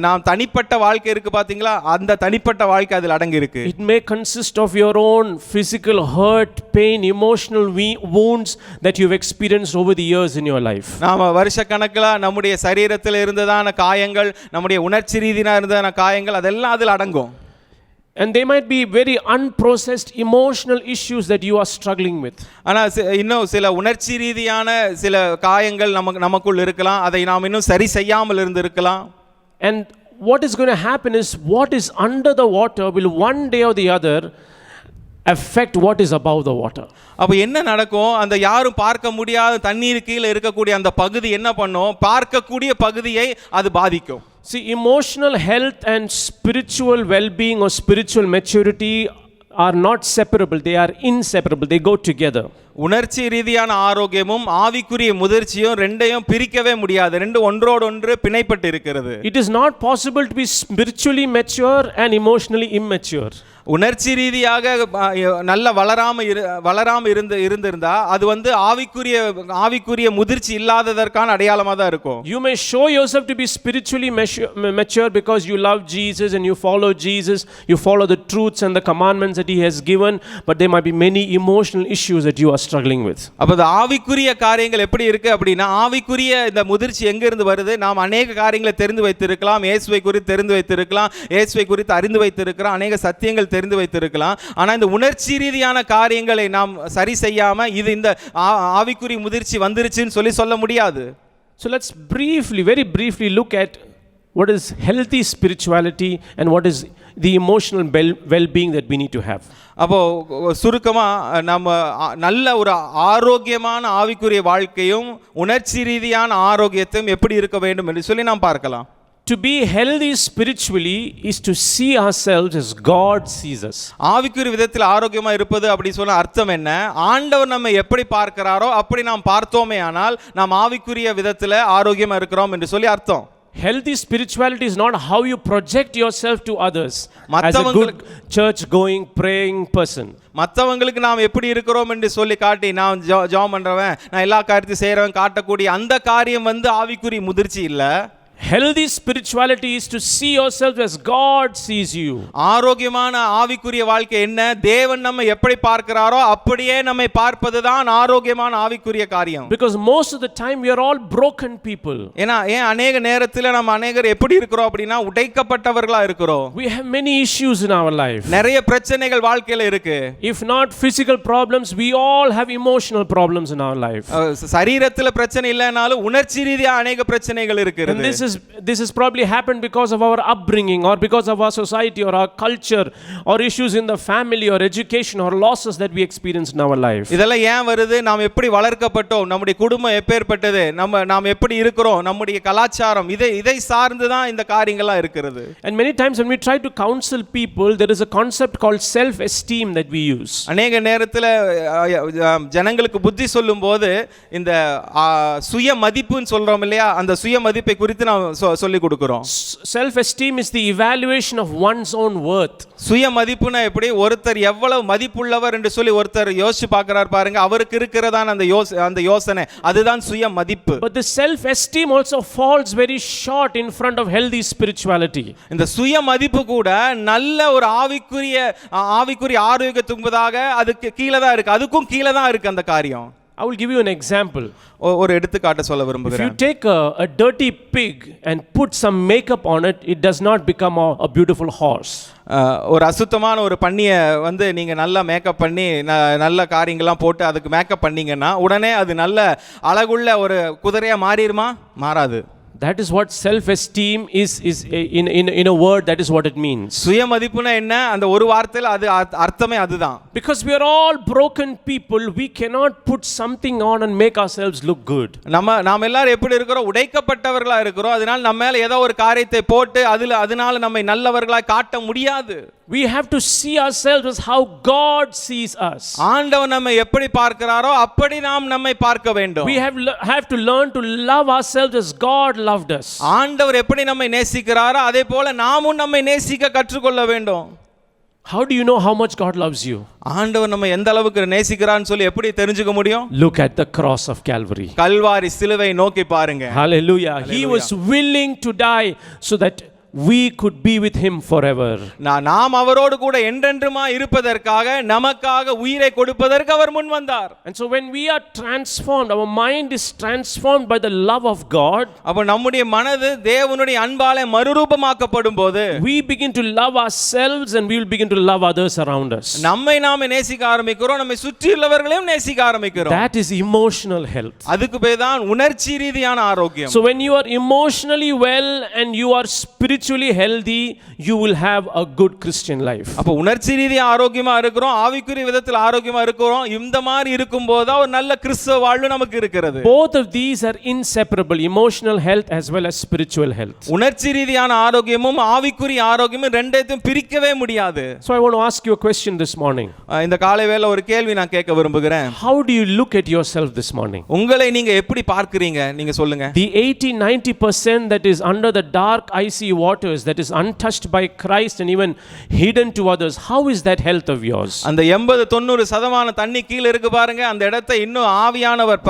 நாம் தனிப்பட்ட வாழ்க்கை இருக்கு பாத்தீங்களா, அந்த தனிப்பட்ட வாழ்க்கை அதில் அடங்கி இருக்கு. It may consist of your own physical hurt, pain, emotional wounds that you've experienced over the years in your life. நாம வருஷக்கணக்கில் நம்முடைய சரீரத்தில் இருந்ததான காயங்கள், நம்முடைய உணர்ச்சி ரீதியாக இருந்ததான காயங்கள் அதெல்லாம் அதில் அடங்கும். And they might be very unprocessed emotional issues that you are struggling with. ஆனால் இன்னும் சில உணர்ச்சி ரீதியான சில காயங்கள் நமக்குள் இருக்கலாம், அதை நாம் இன்னும் சரி செய்யாமல் இருந்திருக்கலாம். And what is going to happen is what is under the water will one day or the other affect what is above the water. அப்போ என்ன நடக்கும், அந்த யாரும் பார்க்க முடியாத தண்ணீர் கீழே இருக்கக்கூடிய அந்த பகுதி என்ன பண்ணும், பார்க்கக்கூடிய பகுதியை அது பாதிக்கும். See, emotional health and spiritual well-being or spiritual maturity are not separable, they are inseparable, they go together. உணர்ச்சி ரீதியான ஆரோக்கியமும் ஆவிக்குரிய முதிர்ச்சியும் ரெண்டையும் பிரிக்கவே முடியாது, ரெண்டு ஒன்றோடு ஒன்று பிணைப்பட்டு இருக்கிறது. It is not possible to be spiritually mature and emotionally immature. உணர்ச்சி ரீதியாக நல்ல வளராம இருந்திருந்தா அது ஆவிக்குரிய முதிர்ச்சி இல்லாததற்கான அடையாளமாக தான் இருக்கும். You may show yourself to be spiritually mature because you love Jesus and you follow Jesus, you follow the truths and the commandments that he has given, but there might be many emotional issues that you are struggling with. அப்ப ஆவிக்குரிய காரியங்கள் எப்படி இருக்கு அப்படினா, ஆவிக்குரிய இந்த முதிர்ச்சி எங்க இருந்து வருது, நாம் अनेक காரியங்களை தெரிந்து வைத்திருக்கலாம், இயேசுவை குறித்து தெரிந்து வைத்திருக்கலாம், இயேசுவை குறித்து அறிந்து வைத்திருக்கிறோம், अनेक சத்தியங்கள் தெரிந்து வைத்திருக்கலாம். ஆனா இந்த உணர்ச்சி ரீதியான காரியங்களை நாம் சரி செய்யாம இது இந்த ஆவிக்குரிய முதிர்ச்சி வந்துருச்சுன்னு சொல்ல முடியாது. So let's very briefly look at what is healthy spirituality and what is the emotional well-being that we need to have. அப்போ சுருக்கமா நம்ம நல்ல ஒரு ஆரோக்கியமான ஆவிக்குரிய வாழ்க்கையும் உணர்ச்சி ரீதியான ஆரோக்கியத்தையும் எப்படி இருக்க வேண்டும் என்று சொல்லி நாம் பார்க்கலாம். To be healthy spiritually is to see ourselves as God sees us. ஆவிக்குரிய விதத்தில் ஆரோக்கியமா இருப்பது அப்படி சொன்ன அர்த்தம் என்ன, ஆண்டவர் நம்ம எப்படி பார்க்கிறாரோ அப்படி நாம் பார்த்தோமே ஆனால் நாம் ஆவிக்குரிய விதத்தில் ஆரோக்கியமா இருக்கிறோம் என்று சொல்லி அர்த்தம். Healthy spirituality is not how you project yourself to others as a good church going praying person. மற்றவங்களுக்கு நாம் எப்படி இருக்கிறோம் என்று சொல்லி காட்டி நான் ஜெபம் பண்றவன், நான் எல்லா காரியத்தையும் செய்றவன் காட்டக்கூடிய அந்த காரியம் ஆவிக்குரிய முதிர்ச்சி இல்லை. Healthy spirituality is to see yourself as God sees you. ஆரோக்கியமான ஆவிக்குரிய வாழ்க்கை என்ன, தேவன் நம்மை எப்படி பார்க்கிறாரோ அப்படியே நம்மை பார்ப்பதுதான் ஆரோக்கியமான ஆவிக்குரிய காரியம். Because most of the time we are all broken people. ஏன்னா अनेक நேரத்துல நம்ம अनेகர் எப்படி இருக்கிறோம் அப்படினா உடைக்கப்பட்டவர்களா இருக்கிறோம். We have many issues in our life. நிறைய பிரச்சனைகள் வாழ்க்கையில இருக்கு. If not physical problems, we all have emotional problems in our life. சரீரத்துல பிரச்சனை இல்லனாலும் உணர்ச்சி ரீதியா अनेक பிரச்சனைகள் இருக்குது. This has probably happened because of our upbringing or because of our society or our culture or issues in the family or education or losses that we experience in our life. இதெல்லாம் ஏன் வருது, நாம் எப்படி வளர்க்கப்பட்டோம், நம்முடைய குடும்பம் எப்பேற்பட்டது, நாம் எப்படி இருக்கிறோம், நம்முடைய கலாச்சாரம் இதை சார்ந்து தான் இந்த காரியங்கள்லாம் இருக்குது. And many times when we try to counsel people, there is a concept called self esteem that we use. அநேக நேரத்துல ஜனங்களுக்கு புத்தி சொல்லும்போது இந்த சுய மதிப்புன்னு சொல்றோம் இல்லையா, அந்த சுய மதிப்பை குறித்து நாம் சொல்லி கொடுக்கிறோம். Self esteem is the evaluation of one's own worth. சுய மதிப்புனா எப்படி, ஒருத்தர் எவ்வளவு மதிப்புள்ளவர் என்று சொல்லி ஒருத்தர் யோசிச்சு பார்க்கறார் பாருங்க, அவருக்கு இருக்கிறதான அந்த யோசனை அதுதான் சுய மதிப்பு. But the self esteem also falls very short in front of healthy spirituality. இந்த சுய மதிப்பு கூட நல்ல ஒரு ஆவிக்குரிய ஆரோக்கியத்துக்கு அதுக்கு கீழே தான் இருக்கு, அதுக்கும் கீழே தான் இருக்கு அந்த காரியம். I will give you an example. ஒரு எடுத்துக்காட்டு சொல்ல விரும்புகிறேன். If you take a dirty pig and put some makeup on it, it does not become a beautiful horse. ஒரு அசுத்தமான ஒரு பன்னியை நீங்க நல்லா மேக்கப் பண்ணி நல்ல காரியங்கள்லாம் போட்டு அதுக்கு மேக்கப் பண்ணீங்கன்னா உடனே அது நல்ல அழகுள்ள ஒரு குதிரையா மாறிடுமா? மாறாது. That is what self esteem is in a word, that is what it means. சுய மதிப்புனா என்ன, அந்த ஒரு வார்த்தையில அது அர்த்தமே அதுதான். Because we are all broken people, we cannot put something on and make ourselves look good. நாம் எல்லாரும் எப்படி இருக்கிறோம், உடைக்கப்பட்டவர்களா இருக்கிறோம், அதனால நம்ம மேல ஏதோ ஒரு காரியத்தை போட்டு அதனால நம்மை நல்லவர்களாய் காட்ட முடியாது. We have to see ourselves as how God sees us. ஆண்டவர் நம்மை எப்படி பார்க்கிறாரோ அப்படி நாம் நம்மை பார்க்க வேண்டும். We have to learn to love ourselves as God loved us. ஆண்டவர் எப்படி நம்மை நேசிக்கிறாரோ அதே போல நாமும் நம்மை நேசிக்க கற்றுக்கொள்ள வேண்டும். How do you know how much God loves you? ஆண்டவர் நம்ம எந்த அளவுக்கு நேசிக்கிறான்னு சொல்லி எப்படி தெரிஞ்சுக்க முடியும்? Look at the cross of Calvary. Kalvari சிலுவை நோக்கி பாருங்க. Hallelujah. He was willing to die so that we could be with him forever. நாம் அவரோடு கூட என்றென்றுமா இருப்பதற்காக நமக்காக உயிரை கொடுப்பதற்கு அவர் முன் வந்தார். And so when we are transformed, our mind is transformed by the love of God. அப்ப நம்முடைய மனது தேவனுடைய அன்பாலே மறுரூபமாக்கப்படும் போது we begin to love ourselves and we will begin to love others around us. நம்மை நாமே நேசிக்க ஆரம்பிக்கிறோம், நம்மை சுற்றியுள்ளவர்களையும் நேசிக்க ஆரம்பிக்கிறோம். That is emotional health. அதுக்கு பேர் தான் உணர்ச்சி ரீதியான ஆரோக்கியம். So when you are emotionally well and you are spiritually healthy, you will have a good Christian life. அப்ப உணர்ச்சி ரீதியா ஆரோக்கியமா இருக்கிறோம், ஆவிக்குரிய விதத்தில் ஆரோக்கியமா இருக்கிறோம். இந்த மாதிரி இருக்கும்போது ஒரு நல்ல கிறிஸ்தவ வாழ்வு நமக்கு இருக்கிறது. Both of these are inseparable, emotional health as well as spiritual health. உணர்ச்சி ரீதியான ஆரோக்கியமும் ஆவிக்குரிய ஆரோக்கியமும் ரெண்டையும் பிரிக்கவே முடியாது. So I want to ask you a question this morning. இந்த காலை வேளை ஒரு கேள்வி நான் கேட்க விரும்புகிறேன். How do you look at yourself this morning? உங்களை நீங்க எப்படி பார்க்கிறீங்க? நீங்க சொல்லுங்க. The 80-90% that is under the dark icy waters, that is untouched by Christ and even hidden to others, how is that health of yours? அந்த 80-90% தண்ணி கீழ இருக்கு பாருங்க, அந்த இடத்தை இன்னும் ஆவியானவர்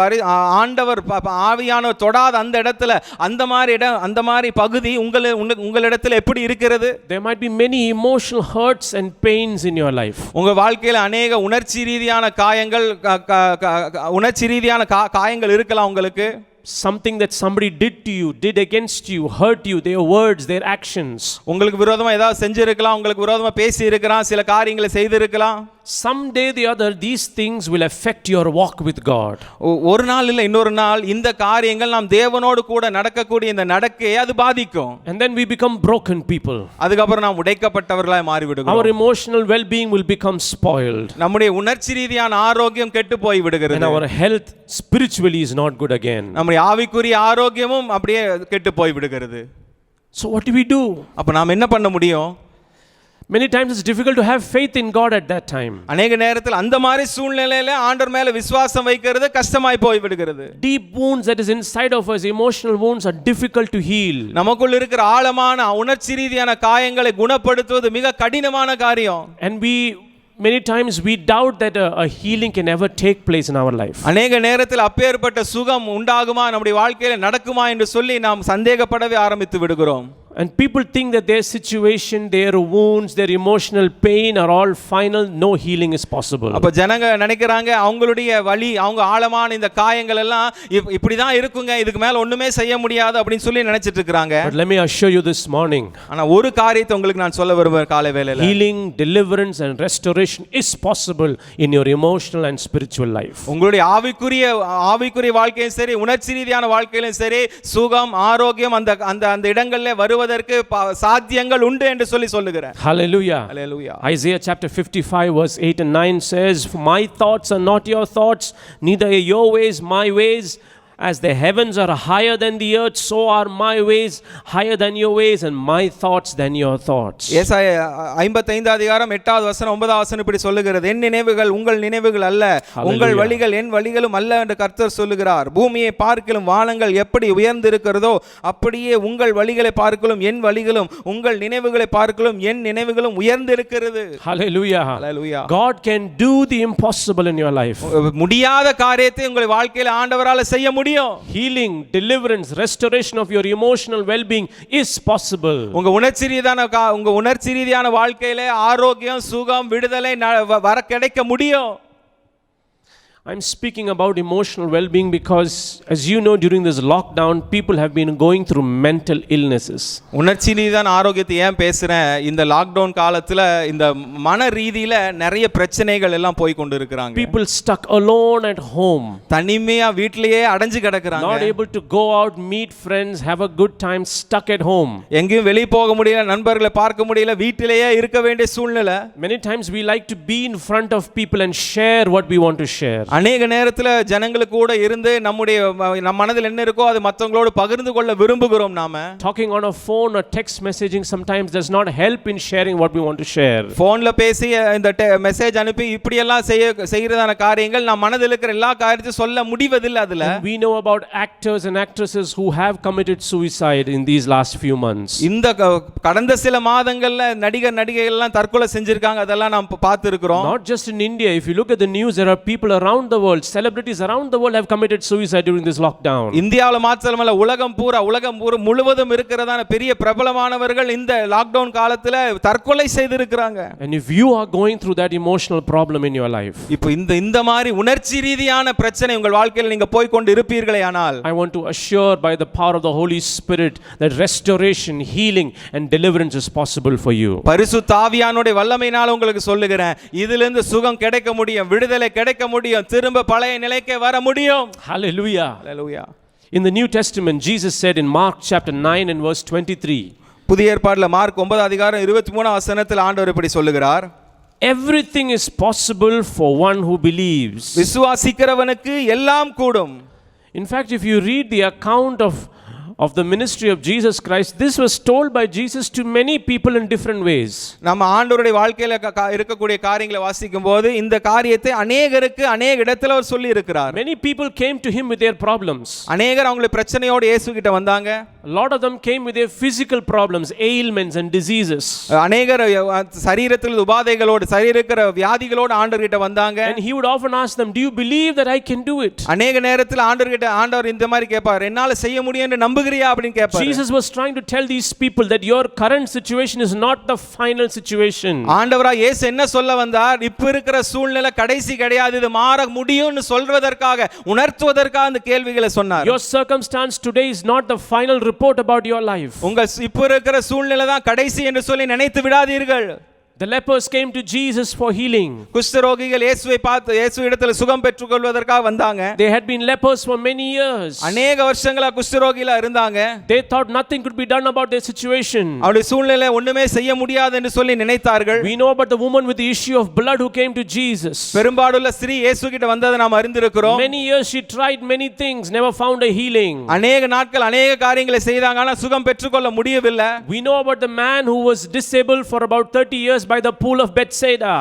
ஆண்டவர் ஆவியானவர் தொடாத அந்த இடத்துல அந்த மாதிரி பகுதி உங்களிடத்தில் எப்படி இருக்கிறது? There might be many emotional hurts and pains in your life. உங்க வாழ்க்கையில अनेक உணர்ச்சி ரீதியான காயங்கள் இருக்கலாம் உங்களுக்கு. Something that somebody did against you, hurt you, their words, their actions. உங்களுக்கு விரோதமா ஏதாவது செஞ்சிருக்கலாம், உங்களுக்கு விரோதமா பேசி இருக்கலாம், சில காரியங்களை செய்து இருக்கலாம். Someday the other these things will affect your walk with God. ஒரு நாள் இல்ல இன்னொரு நாள் இந்த காரியங்கள் நாம் தேவனோடு கூட நடக்கக்கூடிய இந்த நடக்கையை அது பாதிக்கும். And then we become broken people. அதுக்கு அப்புறம் நாம் உடைக்கப்பட்டவர்களாய் மாறி விடுகிறோம். Our emotional well-being will become spoiled. நம்முடைய உணர்ச்சி ரீதியான ஆரோக்கியம் கெட்டு போய் விடுகிறது. And our health spiritually is not good again. நம்முடைய ஆவிக்குரிய ஆரோக்கியமும் அப்படியே கெட்டு போய் விடுகிறது. So what do we do? அப்ப நாம் என்ன பண்ண முடியும்? Many times it's difficult to have faith in God at that time. अनेक நேரத்தில் அந்த மாதிரி சூழ்நிலையில ஆண்டவர் மேல விசுவாசம் வைக்கிறது கஷ்டமாய் போய் விடுகிறது. Deep wounds that is inside of us, emotional wounds, are difficult to heal. நமக்குள்ள இருக்கிற ஆழமான உணர்ச்சி ரீதியான காயங்களை குணப்படுத்துவது மிக கடினமான காரியம். And many times we doubt that a healing can ever take place in our life. अनेक நேரத்தில் அப்பேற்பட்ட சுகம் உண்டாகுமா நம்முடைய வாழ்க்கையில நடக்குமா என்று சொல்லி நாம் சந்தேகப்படவே ஆரம்பித்து விடுகிறோம். And people think that their situation, their wounds, their emotional pain are all final, no healing is possible. அப்ப ஜனங்க நினைக்கிறாங்க அவங்களுடைய வலி, அவங்க ஆழமான இந்த காயங்கள் எல்லாம் இப்படி தான் இருக்குங்க, இதுக்கு மேல ஒண்ணுமே செய்ய முடியாது அப்படினு சொல்லி நினைச்சிட்டு இருக்காங்க. But let me assure you this morning, ஆனா ஒரு காரியத்தை உங்களுக்கு நான் சொல்ல விரும்புறேன் காலை வேளையில. Healing, deliverance and restoration is possible in your emotional and spiritual life. உங்களுடைய ஆவிக்குரிய வாழ்க்கையிலும் சரி, உணர்ச்சி ரீதியான வாழ்க்கையிலும் சரி, சுகம், ஆரோக்கியம் அந்த இடங்களிலே வருவதற்கு சாத்தியங்கள் உண்டு என்று சொல்லுகிறார். Hallelujah. Hallelujah. Isaiah chapter 55 verse 8 and 9 says, "My thoughts are not your thoughts, neither are your ways my ways. As the heavens are higher than the earth, so are my ways higher than your ways, and my thoughts than your thoughts." ஏசாயா 55 அதிகாரம் 8வது வசனம் 9வது வசனம் இப்படி சொல்லுகிறது, என் நினைவுகள் உங்கள் நினைவுகள் அல்ல, உங்கள் வழிகள் என் வழிகளும் அல்ல என்று கர்த்தர் சொல்லுகிறார். பூமியை பார்க்கிலும் வானங்கள் எப்படி உயர்ந்திருக்கிறதோ அப்படியே உங்கள் வழிகளை பார்க்கிலும் என் வழிகளும், உங்கள் நினைவுகளை பார்க்கிலும் என் நினைவுகளும் உயர்ந்திருக்கிறது. Hallelujah. Hallelujah. God can do the impossible in your life. முடியாத காரியத்தை உங்கள் வாழ்க்கையில் ஆண்டவரால் செய்ய முடியும். Healing, deliverance, restoration of your emotional well-being is possible. உங்க உணர்ச்சி ரீதியான வாழ்க்கையிலே ஆரோக்கியம், சுகம், விடுதலை வர கிடைக்க முடியும். I'm speaking about emotional well-being because, as you know, during this lockdown, people have been going through mental illnesses. உணர்ச்சி ரீதியான ஆரோக்கியத்தை ஏன் பேசுறேன்? இந்த லாக்டவுன் காலத்துல இந்த மன ரீதியில நிறைய பிரச்சனைகள் எல்லாம் போய் கொண்டு இருக்காங்க. People stuck alone at home. தனிமையா வீட்லயே அடைஞ்சு கிடக்குறாங்க. Not able to go out, meet friends, have a good time, stuck at home. எங்கேயும் வெளிய போக முடியல, நண்பர்களை பார்க்க முடியல, வீட்டிலேயே இருக்க வேண்டிய சூழ்நிலை. Many times we like to be in front of people and share what we want to share. அநேக நேரத்துல ஜனங்களுக்கு கூட இருந்து நம்முடைய நம் மனதில் என்ன இருக்கோ அது மற்றவங்களோடு பகிர்ந்து கொள்ள விரும்புகிறோம். நாம Talking on a phone or text messaging sometimes does not help in sharing what we want to share. போன்ல பேசி இந்த மெசேஜ் அனுப்பி இப்படி எல்லாம் செய்யறதான காரியங்கள் நம் மனதில் இருக்கிற எல்லா காரியத்தையும் சொல்ல முடிவதில்லை. அதுல We know about actors and actresses who have committed suicide in these last few months. இந்த கடந்த சில மாதங்கள்ல நடிகைகள் எல்லாம் தற்கொலை செஞ்சிருக்காங்க. அதெல்லாம் நாம் பார்த்து இருக்கிறோம். Not just in India, if you look at the news, there are people around the world, celebrities around the world have committed suicide during this lockdown. இந்தியாவுல மாத்திரமல்ல உலகம் முழுவதும் இருக்கிறதான பெரிய பிரபலமானவர்கள் இந்த லாக்டவுன் காலத்துல தற்கொலை செய்திருக்கிறாங்க. And if you are going through that emotional problem in your life, இப்போ இந்த மாதிரி உணர்ச்சி ரீதியான பிரச்சனை உங்கள் வாழ்க்கையில் நீங்க போய் கொண்டு இருப்பீர்களே ஆனால், I want to assure by the power of the Holy Spirit that restoration, healing and deliverance is possible for you. பரிசுத்த ஆவியானுடைய வல்லமையினால் உங்களுக்கு சொல்லுகிறேன், இதிலிருந்து சுகம் கிடைக்க முடியும், விடுதலை கிடைக்க முடியும், திரும்ப பழைய நிலைக்கு வர முடியும். Hallelujah. Hallelujah. In the New Testament, Jesus said in Mark chapter 9 and verse 23, புதிய ஏற்பாட்டில் மார்க் 9 அதிகாரம் 23 வசனத்தில் ஆண்டவர் இப்படி சொல்லுகிறார், everything is possible for one who believes. விசுவாசிக்கிறவனுக்கு எல்லாம் கூடும். In fact, if you read the account of the ministry of Jesus Christ, this was told by Jesus to many people in different ways. நம்ம ஆண்டவருடைய வாழ்க்கையில இருக்கக்கூடிய காரியங்களை வாசிக்கும்போது இந்த காரியத்தை அநேகருக்கு அநேக இடத்துல அவர் சொல்லி இருக்கிறார். Many people came to him with their problems. அநேகர் அவங்களுடைய பிரச்சனையோடு இயேசு கிட்ட வந்தாங்க. A lot of them came with their physical problems, ailments and diseases. அநேகர் சரீரத்தில் உபாதைகளோடு சரீரக்கிற வியாதிகளோடு ஆண்டவர் கிட்ட வந்தாங்க. And he would often ask them, do you believe that I can do it? அநேக நேரத்தில் ஆண்டவர் இந்த மாதிரி கேட்பார், என்னால செய்ய முடியும் என்று நம்புகிறியா அப்படின்னு கேட்பார். Jesus was trying to tell these people that your current situation is not the final situation. ஆண்டவராய் இயேசு என்ன சொல்ல வந்தார், இப்ப இருக்கிற சூழ்நிலை கடைசி கிடையாது, இது மாற முடியும்னு சொல்வதற்காக உணர்த்துவதற்காக அந்த கேள்விகளை சொன்னார். Your circumstance today is not the final report about your life. உங்க இப்ப இருக்கிற சூழ்நிலை தான் கடைசி என்று சொல்லி நினைத்து விடாதீர்கள். The lepers came to Jesus for healing. குஷ்டரோகிகள் இயேசுவை பார்த்து இயேசுவிடத்தில் சுகம் பெற்றுக்கொள்வதற்காக வந்தாங்க. They had been lepers for many years. அநேக வருஷங்களா குஷ்டரோகிகளா இருந்தாங்க. They thought nothing could be done about their situation. அவருடைய சூழ்நிலை ஒண்ணுமே செய்ய முடியாது என்று சொல்லி நினைத்தார்கள். We know about the woman with the issue of blood who came to Jesus. பெரும்பாடுள்ள ஸ்திரீ இயேசு கிட்ட வந்ததை நாம் அறிந்திருக்கிறோம். Many years she tried many things, never found a healing. அநேக நாட்கள் அநேக காரியங்களை செய்தாங்க, ஆனா சுகம் பெற்றுக்கொள்ள முடியவில்லை. We know about the man who was disabled for about 30 years by the pool of Bethsaida.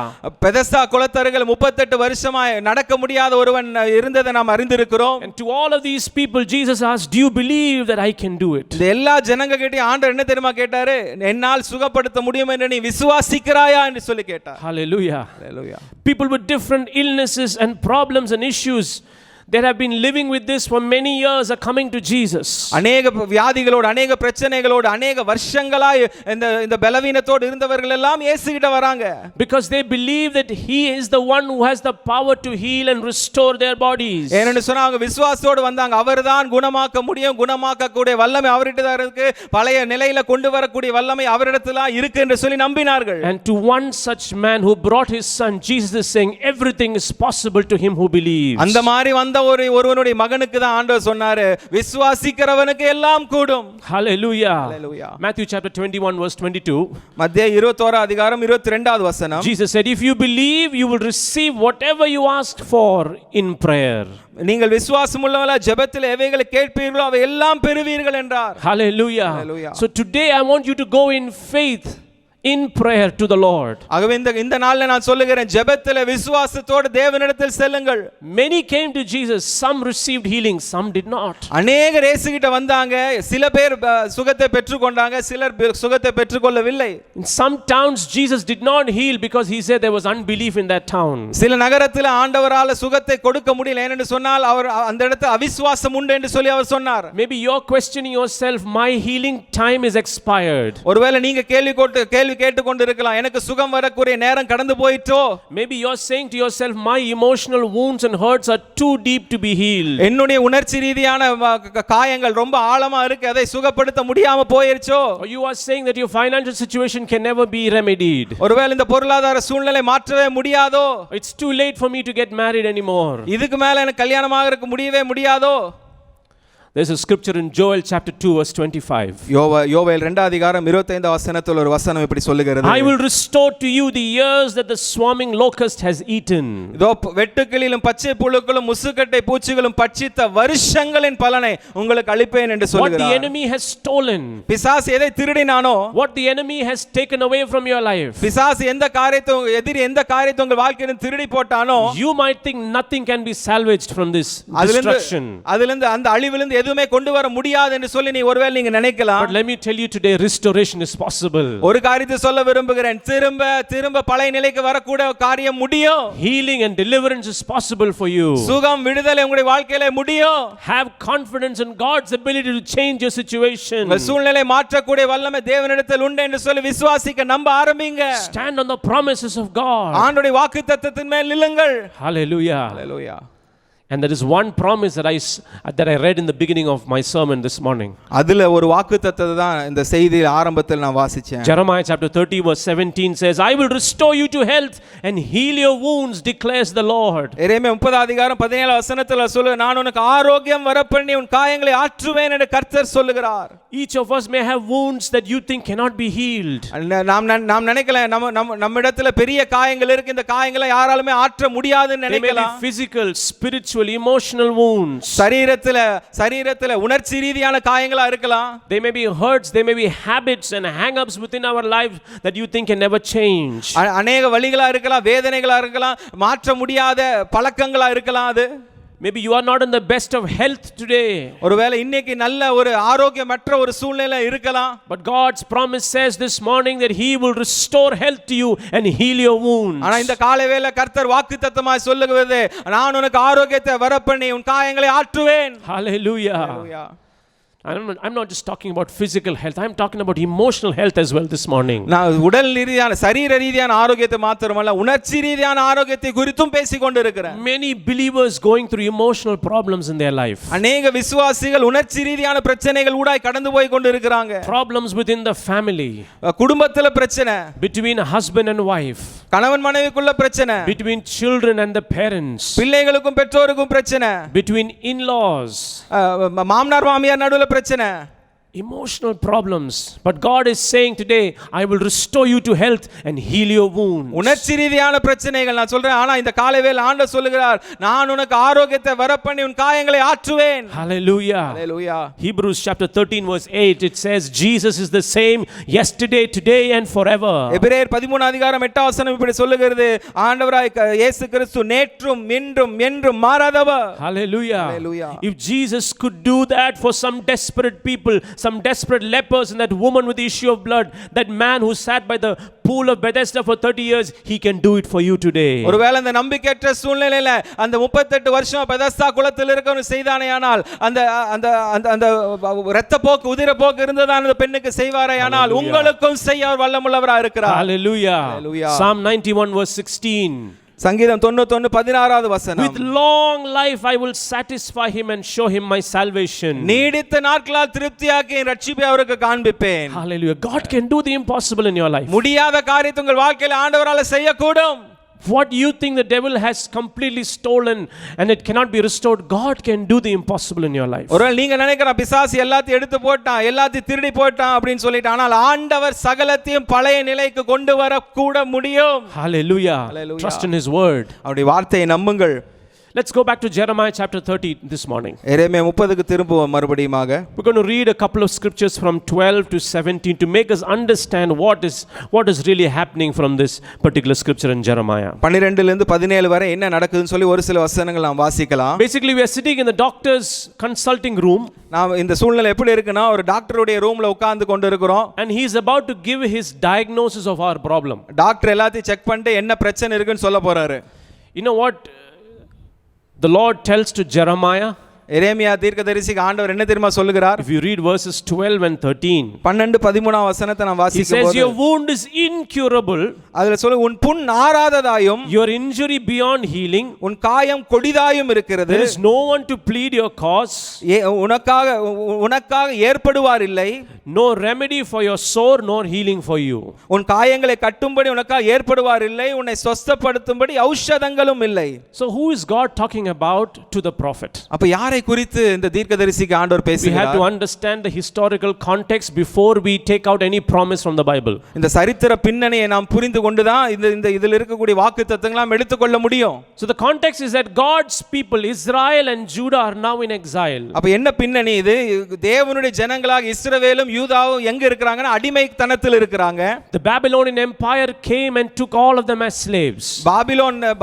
Bethesda குளத்தருகில் 38 வருஷமாய் நடக்க முடியாத ஒருவன் இருந்ததை நாம் அறிந்திருக்கிறோம். And to all of these people Jesus asked, do you believe that I can do it? இந்த எல்லா ஜனங்க கிட்ட ஆண்டவர் என்ன தெரியுமா கேட்டாரு, என்னால் சுகப்படுத்த முடியும் என்று நீ விசுவாசிக்கிறாயா என்று சொல்லி கேட்டார். Hallelujah. Hallelujah. People with different illnesses and problems and issues that have been living with this for many years are coming to Jesus. அநேக வியாதிகளோடு அநேக பிரச்சனைகளோடு அநேக வருஷங்களாய் இந்த பலவீனத்தோடு இருந்தவர்கள் எல்லாம் இயேசு கிட்ட வராங்க. Because they believe that he is the one who has the power to heal and restore their bodies. ஏன்னு சொன்னா அவங்க விசுவாசத்தோடு வந்தாங்க, அவர்தான் குணமாக்க முடியும், குணமாக்கக்கூடிய வல்லமை அவர்கிட்ட தான் இருக்கு, பழைய நிலையில கொண்டு வரக்கூடிய வல்லமை அவரிடத்துல இருக்கு என்று சொல்லி நம்பினார்கள். And to one such man who brought his son, Jesus is saying everything is possible to him who believes. அந்த மாதிரி வந்த ஒருவனுடைய மகனுக்கு தான் ஆண்டவர் சொன்னாரு, விசுவாசிக்கிறவனுக்கு எல்லாம் கூடும். Hallelujah. Hallelujah. Matthew chapter 21 verse 22. மத்தேயு 21 அதிகாரம் 22வது வசனம். Jesus said, if you believe, you will receive whatever you ask for in prayer. நீங்கள் விசுவாசம் உள்ளவர்களா ஜெபத்தில் எவைகளை கேட்பீர்களோ அவை எல்லாம் பெறுவீர்கள் என்றார். Hallelujah. Hallelujah. So today I want you to go in faith in prayer to the Lord. ஆகவே இந்த நாள்ல நான் சொல்லுகிறேன், ஜெபத்திலே விசுவாசத்தோடு தேவனிடத்தில் செல்லுங்கள். Many came to Jesus, some received healing, some did not. அநேகர் இயேசு கிட்ட வந்தாங்க, சில பேர் சுகத்தை பெற்றுக்கொண்டாங்க, சிலர் சுகத்தை பெற்றுக்கொள்ளவில்லை. In some towns Jesus did not heal because he said there was unbelief in that town. சில நகரத்தில் ஆண்டவரால சுகத்தை கொடுக்க முடியல என்று சொன்னால் அவர் அந்த இடத்துல அவிசுவாசம் உண்டு என்று சொல்லி அவர் சொன்னார். Maybe you're questioning yourself, my healing time is expired. ஒருவேளை நீங்க கேள்வி கேட்டுக்கொண்டு இருக்கலாம், எனக்கு சுகம் வரக்கூடிய நேரம் கடந்து போயிட்டோ. Maybe you're saying to yourself, my emotional wounds and hurts are too deep to be healed. என்னுடைய உணர்ச்சி ரீதியான காயங்கள் ரொம்ப ஆழமா இருக்கு, அதை சுகப்படுத்த முடியாம போயிருச்சோ. Or you are saying that your financial situation can never be remedied. ஒருவேளை இந்த பொருளாதார சூழ்நிலை மாற்றவே முடியாதோ. It's too late for me to get married anymore. இதுக்கு மேல எனக்கு கல்யாணமாக இருக்க முடியவே முடியாதோ. There's a scripture in Joel chapter 2 verse 25. யோவேல் 2 அதிகாரம் 25 வசனத்தில் ஒரு வசனம் இப்படி சொல்லுகிறது. I will restore to you the years that the swarming locust has eaten. இதோ வெட்டுக்கிளியும் பச்சை புழுக்களும் முசுக்கட்டை பூச்சிகளும் பட்சித்த வருஷங்களின் பலனை உங்களுக்கு அளிப்பேன் என்று சொல்கிறார். What the enemy has stolen, பிசாசு எதை திருடினானோ, what the enemy has taken away from your life, பிசாசு எந்த காரியத்தை எதிரி எந்த காரியத்தை உங்கள் வாழ்க்கையில திருடி போட்டானோ, you might think nothing can be salvaged from this destruction. அதிலிருந்து அந்த அழிவிலிருந்து எதுவுமே கொண்டு வர முடியாது என்று சொல்லி ஒருவேளை நீங்க நினைக்கலாம். But let me tell you today, restoration is possible. ஒரு காரியத்தை சொல்ல விரும்புகிறேன், திரும்ப பழைய நிலைக்கு வரக்கூடிய காரியம் முடியும். Healing and deliverance is possible for you. சுகம் விடுதலை உங்களுடைய வாழ்க்கையில முடியும். Have confidence in God's ability to change your situation. உங்கள் சூழ்நிலை மாற்றக்கூடிய வல்லமை தேவனிடத்தில் உண்டு என்று சொல்லி விசுவாசிக்க நம்ப ஆரம்பிங்க. Stand on the promises of God. ஆண்டவருடைய வாக்குத்தத்தத்தின் மேல் நில்லுங்கள். Hallelujah. Hallelujah. And there is one promise that I read in the beginning of my sermon this morning. அதுல ஒரு வாக்குத்தத்தத்தை தான் இந்த செய்தியின் ஆரம்பத்தில் நான் வாசிச்சேன். Jeremiah chapter 30 verse 17 says, I will restore you to health and heal your wounds, declares the Lord. எரேமியா 30 அதிகாரம் 17 வசனத்துல சொல்லுது, நான் உனக்கு ஆரோக்கியம் வரப்பண்ணி உன் காயங்களை ஆற்றுவேன் என்று கர்த்தர் சொல்லுகிறார். Each of us may have wounds that you think cannot be healed. நாம் நினைக்கலாம் நம்ம இடத்துல பெரிய காயங்கள் இருக்கு, இந்த காயங்களை யாராலுமே ஆற்ற முடியாதுன்னு நினைக்கலாம். They may be physical, spiritual, emotional wounds. சரீரத்துல உணர்ச்சி ரீதியான காயங்களா இருக்கலாம். They may be hurts, they may be habits and hang-ups within our lives that you think can never change. அநேக வலிகளா இருக்கலாம், வேதனைகளா இருக்கலாம், மாற்ற முடியாத பழக்கங்களா இருக்கலாம். அது maybe you are not in the best of health today. ஒருவேளை இன்னைக்கு நல்ல ஒரு ஆரோக்கியமற்ற ஒரு சூழ்நிலை இருக்கலாம். But God's promise says this morning that he will restore health to you and heal your wounds. ஆனா இந்த காலைவேளை கர்த்தர் வாக்குத்தத்தமாய் சொல்லுகிறது, நான் உனக்கு ஆரோக்கியத்தை வரப்பண்ணி உன் காயங்களை ஆற்றுவேன். Hallelujah. Hallelujah. I'm not just talking about physical health. I'm talking about emotional health as well this morning. நான் உடல் ரீதியான சரீர ரீதியான ஆரோக்கியத்தை மாத்திரமல்ல, உணர்ச்சி ரீதியான ஆரோக்கியத்தை குறித்தும் பேசிக் கொண்டிருக்கிறேன். Many believers going through emotional problems in their life. அநேக விசுவாசிகள் உணர்ச்சி ரீதியான பிரச்சனைகள் ஊடாய் கடந்து போய் கொண்டிருக்கிறாங்க. Problems within the family. குடும்பத்துல பிரச்சனை, between a husband and wife. கணவன் மனைவிக்குள்ள பிரச்சனை, between children and the parents. பிள்ளைகளுக்கும் பெற்றோருக்கும் பிரச்சனை, between in-laws. மாமனார் மாமியார் நடுவுல பிரச்சனை. Emotional problems. But God is saying today, I will restore you to health and heal your wounds. உணர்ச்சி ரீதியான பிரச்சனைகள் நான் சொல்றேன், ஆனா இந்த காலைவேளை ஆண்டவர் சொல்லுகிறார், நான் உனக்கு ஆரோக்கியத்தை வரப்பண்ணி உன் காயங்களை ஆற்றுவேன். Hallelujah. Hallelujah. Hebrews chapter 13 verse 8, it says Jesus is the same yesterday, today and forever. எபிரேயர் 13 அதிகாரம் 8 வசனம் இப்படி சொல்லுகிறது, ஆண்டவராய் இயேசு கிறிஸ்து நேற்றும் இன்றும் என்றும் மாறாதவர். Hallelujah. Hallelujah. If Jesus could do that for some desperate people, some desperate lepers and that woman with the issue of blood, that man who sat by the pool of Bethesda for 30 years, he can do it for you today. ஒருவேளை அந்த நம்பிக்கையற்ற சூழ்நிலையில அந்த 38 வருஷம் Bethesda குளத்தில் இருக்கவன் செய்தானேயானால், அந்த அந்த அந்த இரத்த போக்கு உதிர போக்கு இருந்ததான அந்த பெண்ணுக்கு செய்வாரேயானால், உங்களுக்கும் செய்ய அவர் வல்லமுள்ளவராக இருக்கிறார். Hallelujah. Hallelujah. Psalm 91 verse 16. சங்கீதம் 91 16வது வசனம், with long life I will satisfy him and show him my salvation. நீடித்த நாட்களால் திருப்தியாக்கி என் ரட்சிப்பை அவருக்கு காண்பிப்பேன். Hallelujah. God can do the impossible in your life. முடியாத காரியத்தை உங்கள் வாழ்க்கையில் ஆண்டவரால் செய்யக்கூடும். What you think the devil has completely stolen and it cannot be restored, God can do the impossible in your life. ஒருவேளை நீங்க நினைக்கிற பிசாசு எல்லாத்தையும் எடுத்து போட்டான், எல்லாத்தையும் திருடி போட்டான் அப்படின்னு சொல்லிட்டு, ஆனால் ஆண்டவர் சகலத்தையும் பழைய நிலைக்கு கொண்டு வர கூட முடியும். Hallelujah. Hallelujah. Trust in his word. அவருடைய வார்த்தையை நம்புங்கள். Let's go back to Jeremiah chapter 30 this morning. எரேமியா 30க்கு திரும்புவோம் மறுபடியுமாக. We're going to read a couple of scriptures from 12 to 17 to make us understand what is really happening from this particular scripture in Jeremiah. 12 ல இருந்து 17 வரை என்ன நடக்குதுன்னு சொல்லி ஒரு சில வசனங்கள் நாம் வாசிக்கலாம். Basically we are sitting in the doctor's consulting room. நாம் இந்த சூழ்நிலை எப்படி இருக்குன்னா, ஒரு டாக்டருடைய ரூம்ல உட்கார்ந்து கொண்டிருக்கிறோம். And he is about to give his diagnosis of our problem. Doctor எல்லாத்தையும் செக் பண்ணிட்டு என்ன பிரச்சனை இருக்குன்னு சொல்ல போறாரு. You know what the Lord tells to Jeremiah? எரேமியா தீர்க்கதரிசிக்கு ஆண்டவர் என்ன தெரியுமா சொல்லுகிறார்? If you read verses 12 and 13, 12 13 வசனத்தை நாம் வாசிக்கும்போது, he says your wound is incurable. அதுல சொல்லு, உன் புண் ஆறாததாயும், your injury beyond healing, உன் காயம் கொடிதாயும் இருக்கிறது. there is no one to plead your cause. உனக்காக ஏற்படுவார் இல்லை. no remedy for your sore nor healing for you. உன் காயங்களை கட்டும்படி உனக்காக ஏற்படுவார் இல்லை, உன்னை சுத்தப்படுத்தும்படி ஔஷதங்களும் இல்லை. So who is God talking about to the prophet? அப்ப யாரை யாரை குறித்து இந்த தீர்க்கதரிசிக்கு ஆண்டவர் We have பேசுகிறார்? to understand the historical context before we take out any promise from the Bible. இந்த சரித்திர பின்னணியை நாம் புரிந்து கொண்டுதான் இந்த இதில் இருக்கக்கூடிய வாக்குத்தத்தங்களை நாம் எடுத்துக்கொள்ள முடியும். So the context is that God's people, Israel and Judah, are now in exile. அப்ப என்ன பின்னணி இது? தேவனுடைய ஜனங்களாக இஸ்ரவேலும் யூதாவும் எங்க இருக்கிறாங்கன்னா அடிமைத்தனத்தில் இருக்கிறாங்க. The Babylonian Empire came and took all of them as slaves.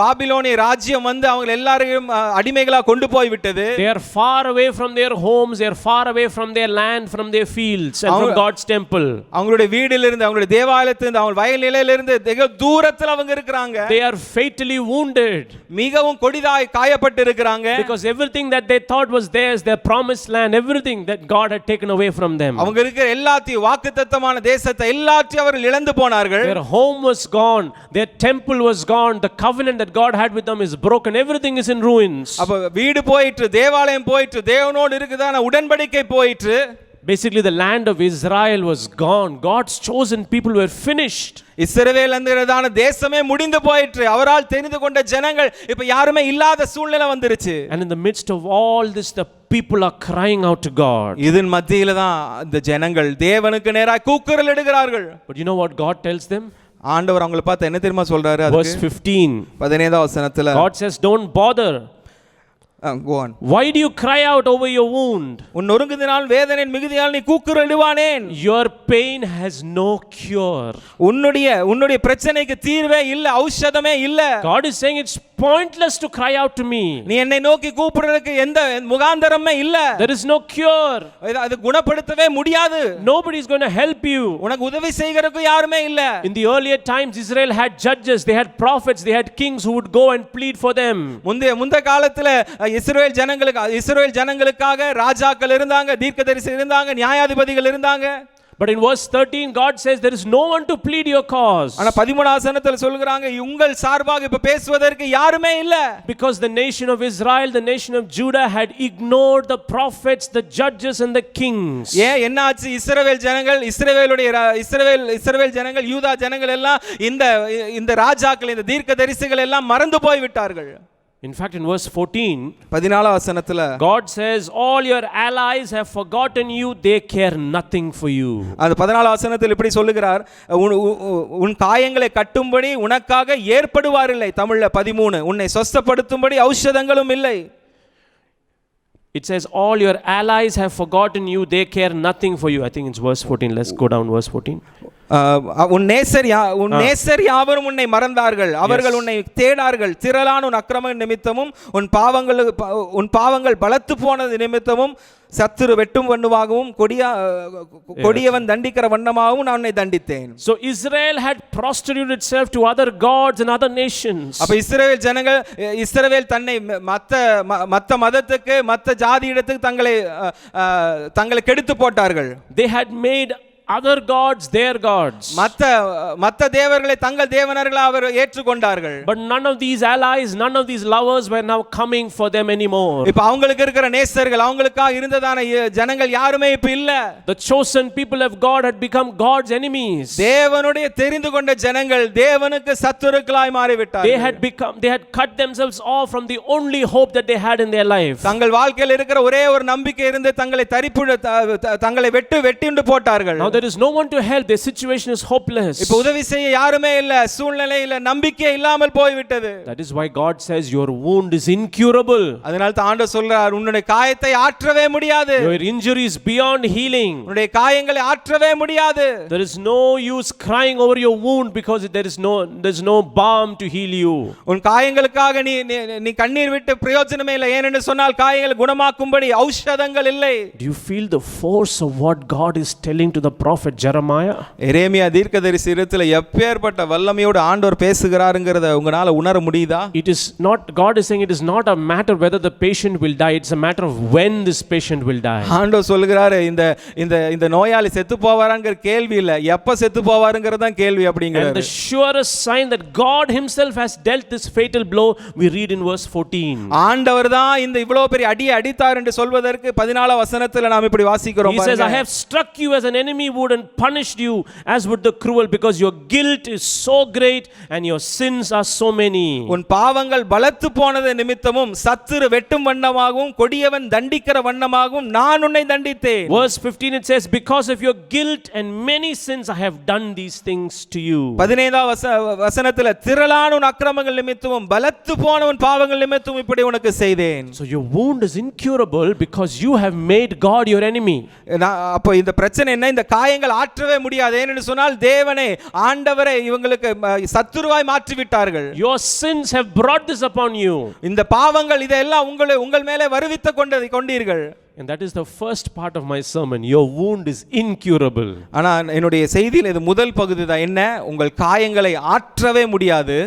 பாபிலோனிய ராஜ்யம் வந்து அவங்க எல்லாரையும் அடிமைகளா கொண்டு போய் விட்டது. They are far away from their homes, they are far away from their land, from their fields and from God's temple. அவங்களுடைய வீட்டிலிருந்து, அவங்களுடைய தேவாலயத்திலிருந்து, அவங்க வயல் நிலையிலிருந்து வெகு தூரத்தில் அவங்க இருக்கிறாங்க. They are fatally wounded. மிகவும் கொடிதாய் காயப்பட்டு இருக்கிறாங்க. Because everything that they thought was theirs, their promised land, everything that God had taken away from them. அவங்க இருக்கிற எல்லாத்தையும் வாக்குத்தத்தமான தேசத்தை எல்லாத்தையும் அவர்கள் இழந்து போனார்கள். Their home was gone, their temple was gone, the covenant that God had with them is broken, everything is in ruins. அப்ப வீடு போயிட்டு, தேவாலயம் போயிட்டு, தேவனோடு இருக்குதான உடன்படிக்கை போயிட்டு. Basically the land of Israel was gone. God's chosen people were finished. இஸ்ரவேல் என்கிறதான தேசமே முடிந்து போயிற்று. அவரால் தெரிந்து கொண்ட ஜனங்கள் இப்ப யாருமே இல்லாத சூழ்நிலை வந்துருச்சு. And in the midst of all this, the people are crying out to God. இதன் மத்தியில தான் இந்த ஜனங்கள் தேவனுக்கு நேராக கூக்குரல் இடுகிறார்கள். But you know what God tells them? ஆண்டவர் அவங்களை பார்த்து என்ன தெரியுமா சொல்றாரு? Verse 15. 15வது வசனத்துல God says, don't bother. go on. Why do you cry out over your wound? உன் நொறுங்குதினால் வேதனையின் மிகுதியால் நீ கூக்குரல் இடுவானேன். Your pain has no cure. உன்னுடைய பிரச்சனைக்கு தீர்வே இல்ல, ஔஷதமே இல்ல. God is saying it's pointless to cry out to me. நீ என்னை நோக்கி கூப்பிடுறதுக்கு எந்த முகாந்தரமே இல்ல. There is no cure. அது குணப்படுத்தவே முடியாது. Nobody is going to help you. உனக்கு உதவி செய்கிறதுக்கு யாருமே இல்ல. In the earlier times, Israel had judges, they had prophets, they had kings who would go and plead for them. முந்தைய காலத்துல இஸ்ரவேல் ஜனங்களுக்காக ராஜாக்கள் இருந்தாங்க, தீர்க்கதரிசி இருந்தாங்க, நியாயாதிபதிகள் இருந்தாங்க. But in verse 13 God says there is no one to plead your cause. ஆனா 13வது வசனத்துல சொல்றாங்க உங்கள் சார்பாக இப்ப பேசுவதற்கு யாருமே இல்ல. Because the nation of Israel, the nation of Judah had ignored the prophets, the judges and the kings. என்னாச்சு? இஸ்ரவேல் ஜனங்கள், யூதா ஜனங்கள் எல்லாம் இந்த ராஜாக்கள், இந்த தீர்க்கதரிசிகள் எல்லாம் மறந்து போய் விட்டார்கள். In fact, in verse 14, 14வது வசனத்துல God says all your allies have forgotten you, they care nothing for you. அது 14வது வசனத்தில் இப்படி சொல்லுகிறார், உன் காயங்களை கட்டும்படி உனக்காக ஏற்படுவாரில்லை. தமிழ்ல 13, உன்னை சொஸ்தப்படுத்தும்படி ஔஷதங்களும் இல்லை. It says all your allies have forgotten you, they care nothing for you. I think it's verse 14. Let's go down verse 14. உன் நேசர் யாவரும் உன்னை மறந்தார்கள், அவர்கள் உன்னை தேடார்கள். திரளான உன் அக்கிரம நிமித்தமும் உன் பாவங்கள் பலத்து போனது நிமித்தமும் சத்துரு வெட்டும் வண்ணமாகவும் கொடியவன் தண்டிக்கிற வண்ணமாகவும் நான் உன்னை தண்டித்தேன். So Israel had prostituted itself to other gods and other nations. அப்ப இஸ்ரவேல் தன்னை மத்த மதத்துக்கு, மத்த ஜாதியிடத்துக்கு தங்களை கெடுத்து போட்டார்கள். They had made other gods their gods. மத்த தேவர்களை தங்கள் தேவனர்களாக அவர் ஏற்றுக்கொண்டார்கள். But none of these allies, none of these lovers were now coming for them anymore. இப்ப அவங்களுக்கு இருக்கிற நேசர்கள், அவங்களுக்காக இருந்ததான ஜனங்கள் யாருமே இப்ப இல்ல. The chosen people of God had become God's enemies. தேவனுடைய தெரிந்து கொண்ட ஜனங்கள் தேவனுக்கு சத்துருக்களாய் மாறிவிட்டார்கள். They had cut themselves off from the only hope that they had in their life. தங்கள் வாழ்க்கையில் இருக்கிற ஒரே ஒரு நம்பிக்கை இருந்து தங்களை வெட்டிண்டு போட்டார்கள். Now there is no one to help, their situation is hopeless. இப்ப உதவி செய்ய யாருமே இல்ல, சூழ்நிலையில நம்பிக்கை இல்லாமல் போய் விட்டது. That is why God says your wound is incurable. அதனால தான் ஆண்டவர் சொல்றார், உன்னுடைய காயத்தை ஆற்றவே முடியாது. Your injury is beyond healing. உன்னுடைய காயங்களை ஆற்றவே முடியாது. There is no use crying over your wound because there is no balm to heal you. உன் காயங்களுக்காக நீ கண்ணீர் விட்டு பிரயோஜனமே இல்லை. ஏனென்று சொன்னால் காயங்களை குணமாக்கும்படி ஔஷதங்கள் இல்லை. Do you feel the force of what God is telling to the prophet Jeremiah? எரேமியா தீர்க்கதரிசி இடத்துல எப்பேற்பட்ட வல்லமையோடு ஆண்டவர் பேசுகிறாருங்கறத உங்களால உணர முடியுதா? It is not, God is saying it is not a matter whether the patient will die, it's a matter of when this patient will die. ஆண்டவர் சொல்கிறாரு இந்த நோயாளி செத்து போவாராங்கிற கேள்வி இல்ல, எப்ப செத்து போவாருங்கிறது தான் கேள்வி அப்படிங்கிறாரு. And the surest sign that God himself has dealt this fatal blow we read in verse 14. ஆண்டவர் தான் இந்த இவ்வளவு பெரிய அடியை அடித்தார் என்று சொல்வதற்கு 14வது வசனத்துல நாம் இப்படி வாசிக்கிறோம். He says I have struck you as an enemy wouldn't punish you as would the cruel, because your guilt is so great and your sins are so many. உன் பாவங்கள் பலத்து போனது நிமித்தமும் சத்துரு வெட்டும் வண்ணமாகவும் கொடியவன் தண்டிக்கிற வண்ணமாகவும் நான் உன்னை தண்டித்தேன். Verse 15 it says, because of your guilt and many sins I have done these things to you. 15வது வசனத்துல திரளான உன் அக்கிரமங்கள் நிமித்தமும் பலத்து போன உன் பாவங்கள் நிமித்தமும் இப்படி உனக்கு செய்தேன். So your wound is incurable because you have made God your enemy. அப்போ இந்த பிரச்சனை என்ன? இந்த காயங்கள் ஆற்றவே முடியாது. ஏனென்று சொன்னால் தேவனே ஆண்டவரை இவங்களுக்கு சத்துருவாய் மாற்றி விட்டார்கள். Your sins have brought this upon you. இந்த பாவங்கள் இதெல்லாம் உங்கள் மேலே வருவித்து கொண்டீர்கள். And that is the first part of my sermon. Your wound is incurable. ஆனா என்னுடைய செய்தியில் இது முதல் பகுதி தான். என்ன? உங்கள் காயங்களை ஆற்றவே முடியாது.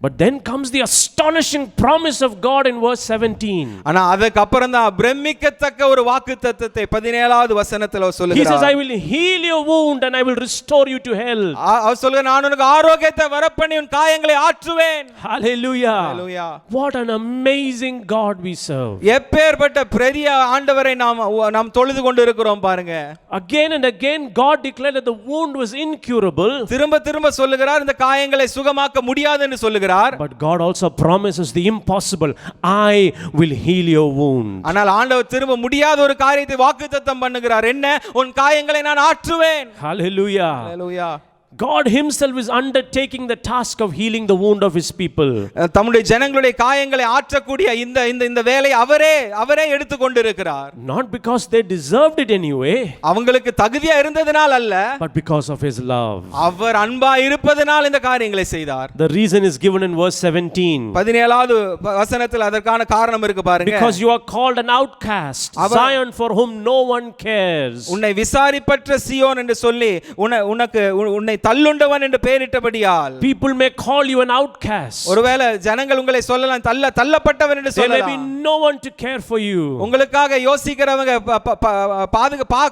But then comes the astonishing promise of God in verse 17. ஆனா அதுக்கு அப்புறம் தான் பிரமிக்கத்தக்க ஒரு வாக்குத்தத்தத்தை 17வது வசனத்துல சொல்லுகிறார். He says, I will heal your wound and I will restore you to health. அவர் சொல்றார், நான் உனக்கு ஆரோக்கியத்தை வரப்பண்ணி உன் காயங்களை ஆற்றுவேன். Hallelujah. Hallelujah. What an amazing God we serve. எப்பேர்ப்பட்ட பெரிய ஆண்டவரை நாம் தொழுது கொண்டு இருக்கிறோம் பாருங்க. Again and again God declared that the wound was incurable. திரும்ப சொல்லுகிறார் இந்த காயங்களை சுகமாக்க முடியாதுன்னு சொல்லுகிறார். But God also promises the impossible. I will heal your wound. ஆனால் ஆண்டவர் திரும்ப முடியாத ஒரு காரியத்தை வாக்குத்தத்தம் பண்ணுகிறார். என்ன? உன் காயங்களை நான் ஆற்றுவேன். Hallelujah. Hallelujah. God himself is undertaking the task of healing the wound of his people. தம்முடைய ஜனங்களுடைய காயங்களை ஆற்றக்கூடிய இந்த வேலை அவரே எடுத்து கொண்டிருக்கிறார். Not because they deserved it anyway. அவங்களுக்கு தகுதியா இருந்ததனால் அல்ல, but because of his love. அவர் அன்பா இருப்பதனால் இந்த காரியங்களை செய்தார். The reason is given in verse 17. 17வது வசனத்தில் அதற்கான காரணம் இருக்கு பாருங்க. Because you are called an outcast, Zion for whom no one cares. உன்னை விசாரிப்பற்ற சீயோன் என்று சொல்லி உன்னை தள்ளுண்டவன் என்று பெயரிட்டபடியால். People may call you an outcast. ஒருவேளை ஜனங்கள் உங்களை சொல்லலாம் தள்ளப்பட்டவன் என்று சொல்லலாம். There may be no one to care for you. உங்களுக்காக யோசிக்கிறவங்க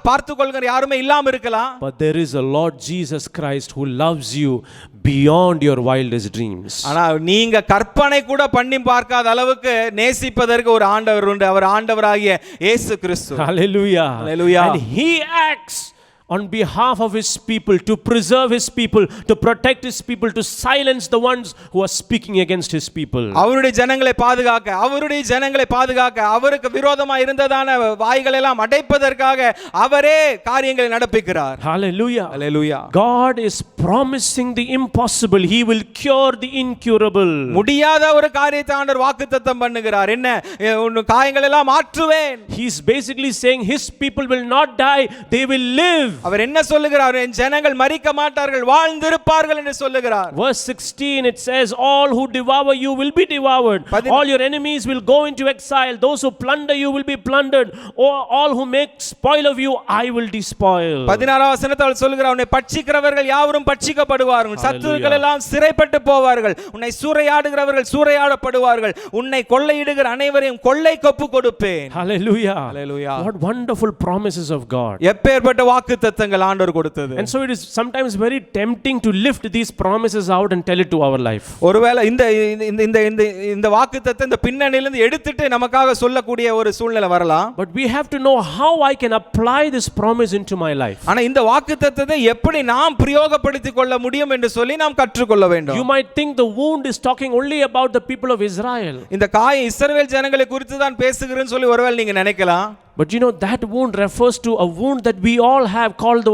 பார்த்து கொள்கிற யாருமே இல்லாம இருக்கலாம். But there is a Lord Jesus Christ who loves you beyond your wildest dreams. ஆனா நீங்க கற்பனை கூட பண்ணி பார்க்காத அளவுக்கு நேசிப்பதற்கு ஒரு ஆண்டவர் உண்டு. அவர் ஆண்டவராகிய இயேசு கிறிஸ்து. Hallelujah. Hallelujah. And he acts on behalf of his people, to preserve his people, to protect his people, to silence the ones who are speaking against his people. அவருடைய ஜனங்களை பாதுகாக்க அவருக்கு விரோதமாக இருந்ததான வாய்களை எல்லாம் அடைப்பதற்காக அவரே காரியங்களை நடப்பிக்கிறார். Hallelujah. Hallelujah. God is promising the impossible. He will cure the incurable. முடியாத ஒரு காரியத்தை ஆண்டவர் வாக்குத்தத்தம் பண்ணுகிறார். என்ன? உன் காயங்களை எல்லாம் மாற்றுவேன். He is basically saying his people will not die, they will live. அவர் என்ன சொல்லுகிறார்? என் ஜனங்கள் மரிக்க மாட்டார்கள், வாழ்ந்திருப்பார்கள் என்று சொல்லுகிறார். Verse 16 it says, all who devour you will be devoured. All your enemies will go into exile. Those who plunder you will be plundered. All who make spoil of you I will despoil. 16வது வசனத்தில் சொல்லுகிறார், உன்னை பட்சிக்கிறவர்கள் யாவரும் பட்சிக்கப்படுவார்கள், சத்துருக்கள் எல்லாம் சிறைப்பட்டு போவார்கள், உன்னை சூறையாடுகிறவர்கள் சூறையாடப்படுவார்கள், உன்னை கொள்ளையிடுகிற அனைவரையும் கொள்ளைக்கு ஒப்பு கொடுப்பேன். Hallelujah. Hallelujah. What wonderful promises of God. எப்பேர்ப்பட்ட வாக்குத்தத்தங்கள் ஆண்டவர் கொடுத்தது. And so it is sometimes very tempting to lift these promises out and tell it to our life. ஒருவேளை இந்த வாக்குத்தத்தம் இந்த பின்னணியிலிருந்து எடுத்துட்டு நமக்காக சொல்லக்கூடிய ஒரு சூழ்நிலை வரலாம். But we have to know how I can apply this promise into my life. ஆனா இந்த வாக்குத்தத்தத்தை எப்படி நாம் பிரயோகப்படுத்திக் கொள்ள முடியும் என்று சொல்லி நாம் கற்றுக்கொள்ள வேண்டும். You might think the wound is talking only about the people of Israel. இந்த காயம் இஸ்ரவேல் ஜனங்களை குறித்து தான் பேசுகிறேன்னு சொல்லி ஒருவேளை நீங்க நினைக்கலாம். But you know that wound refers to a wound that we all have called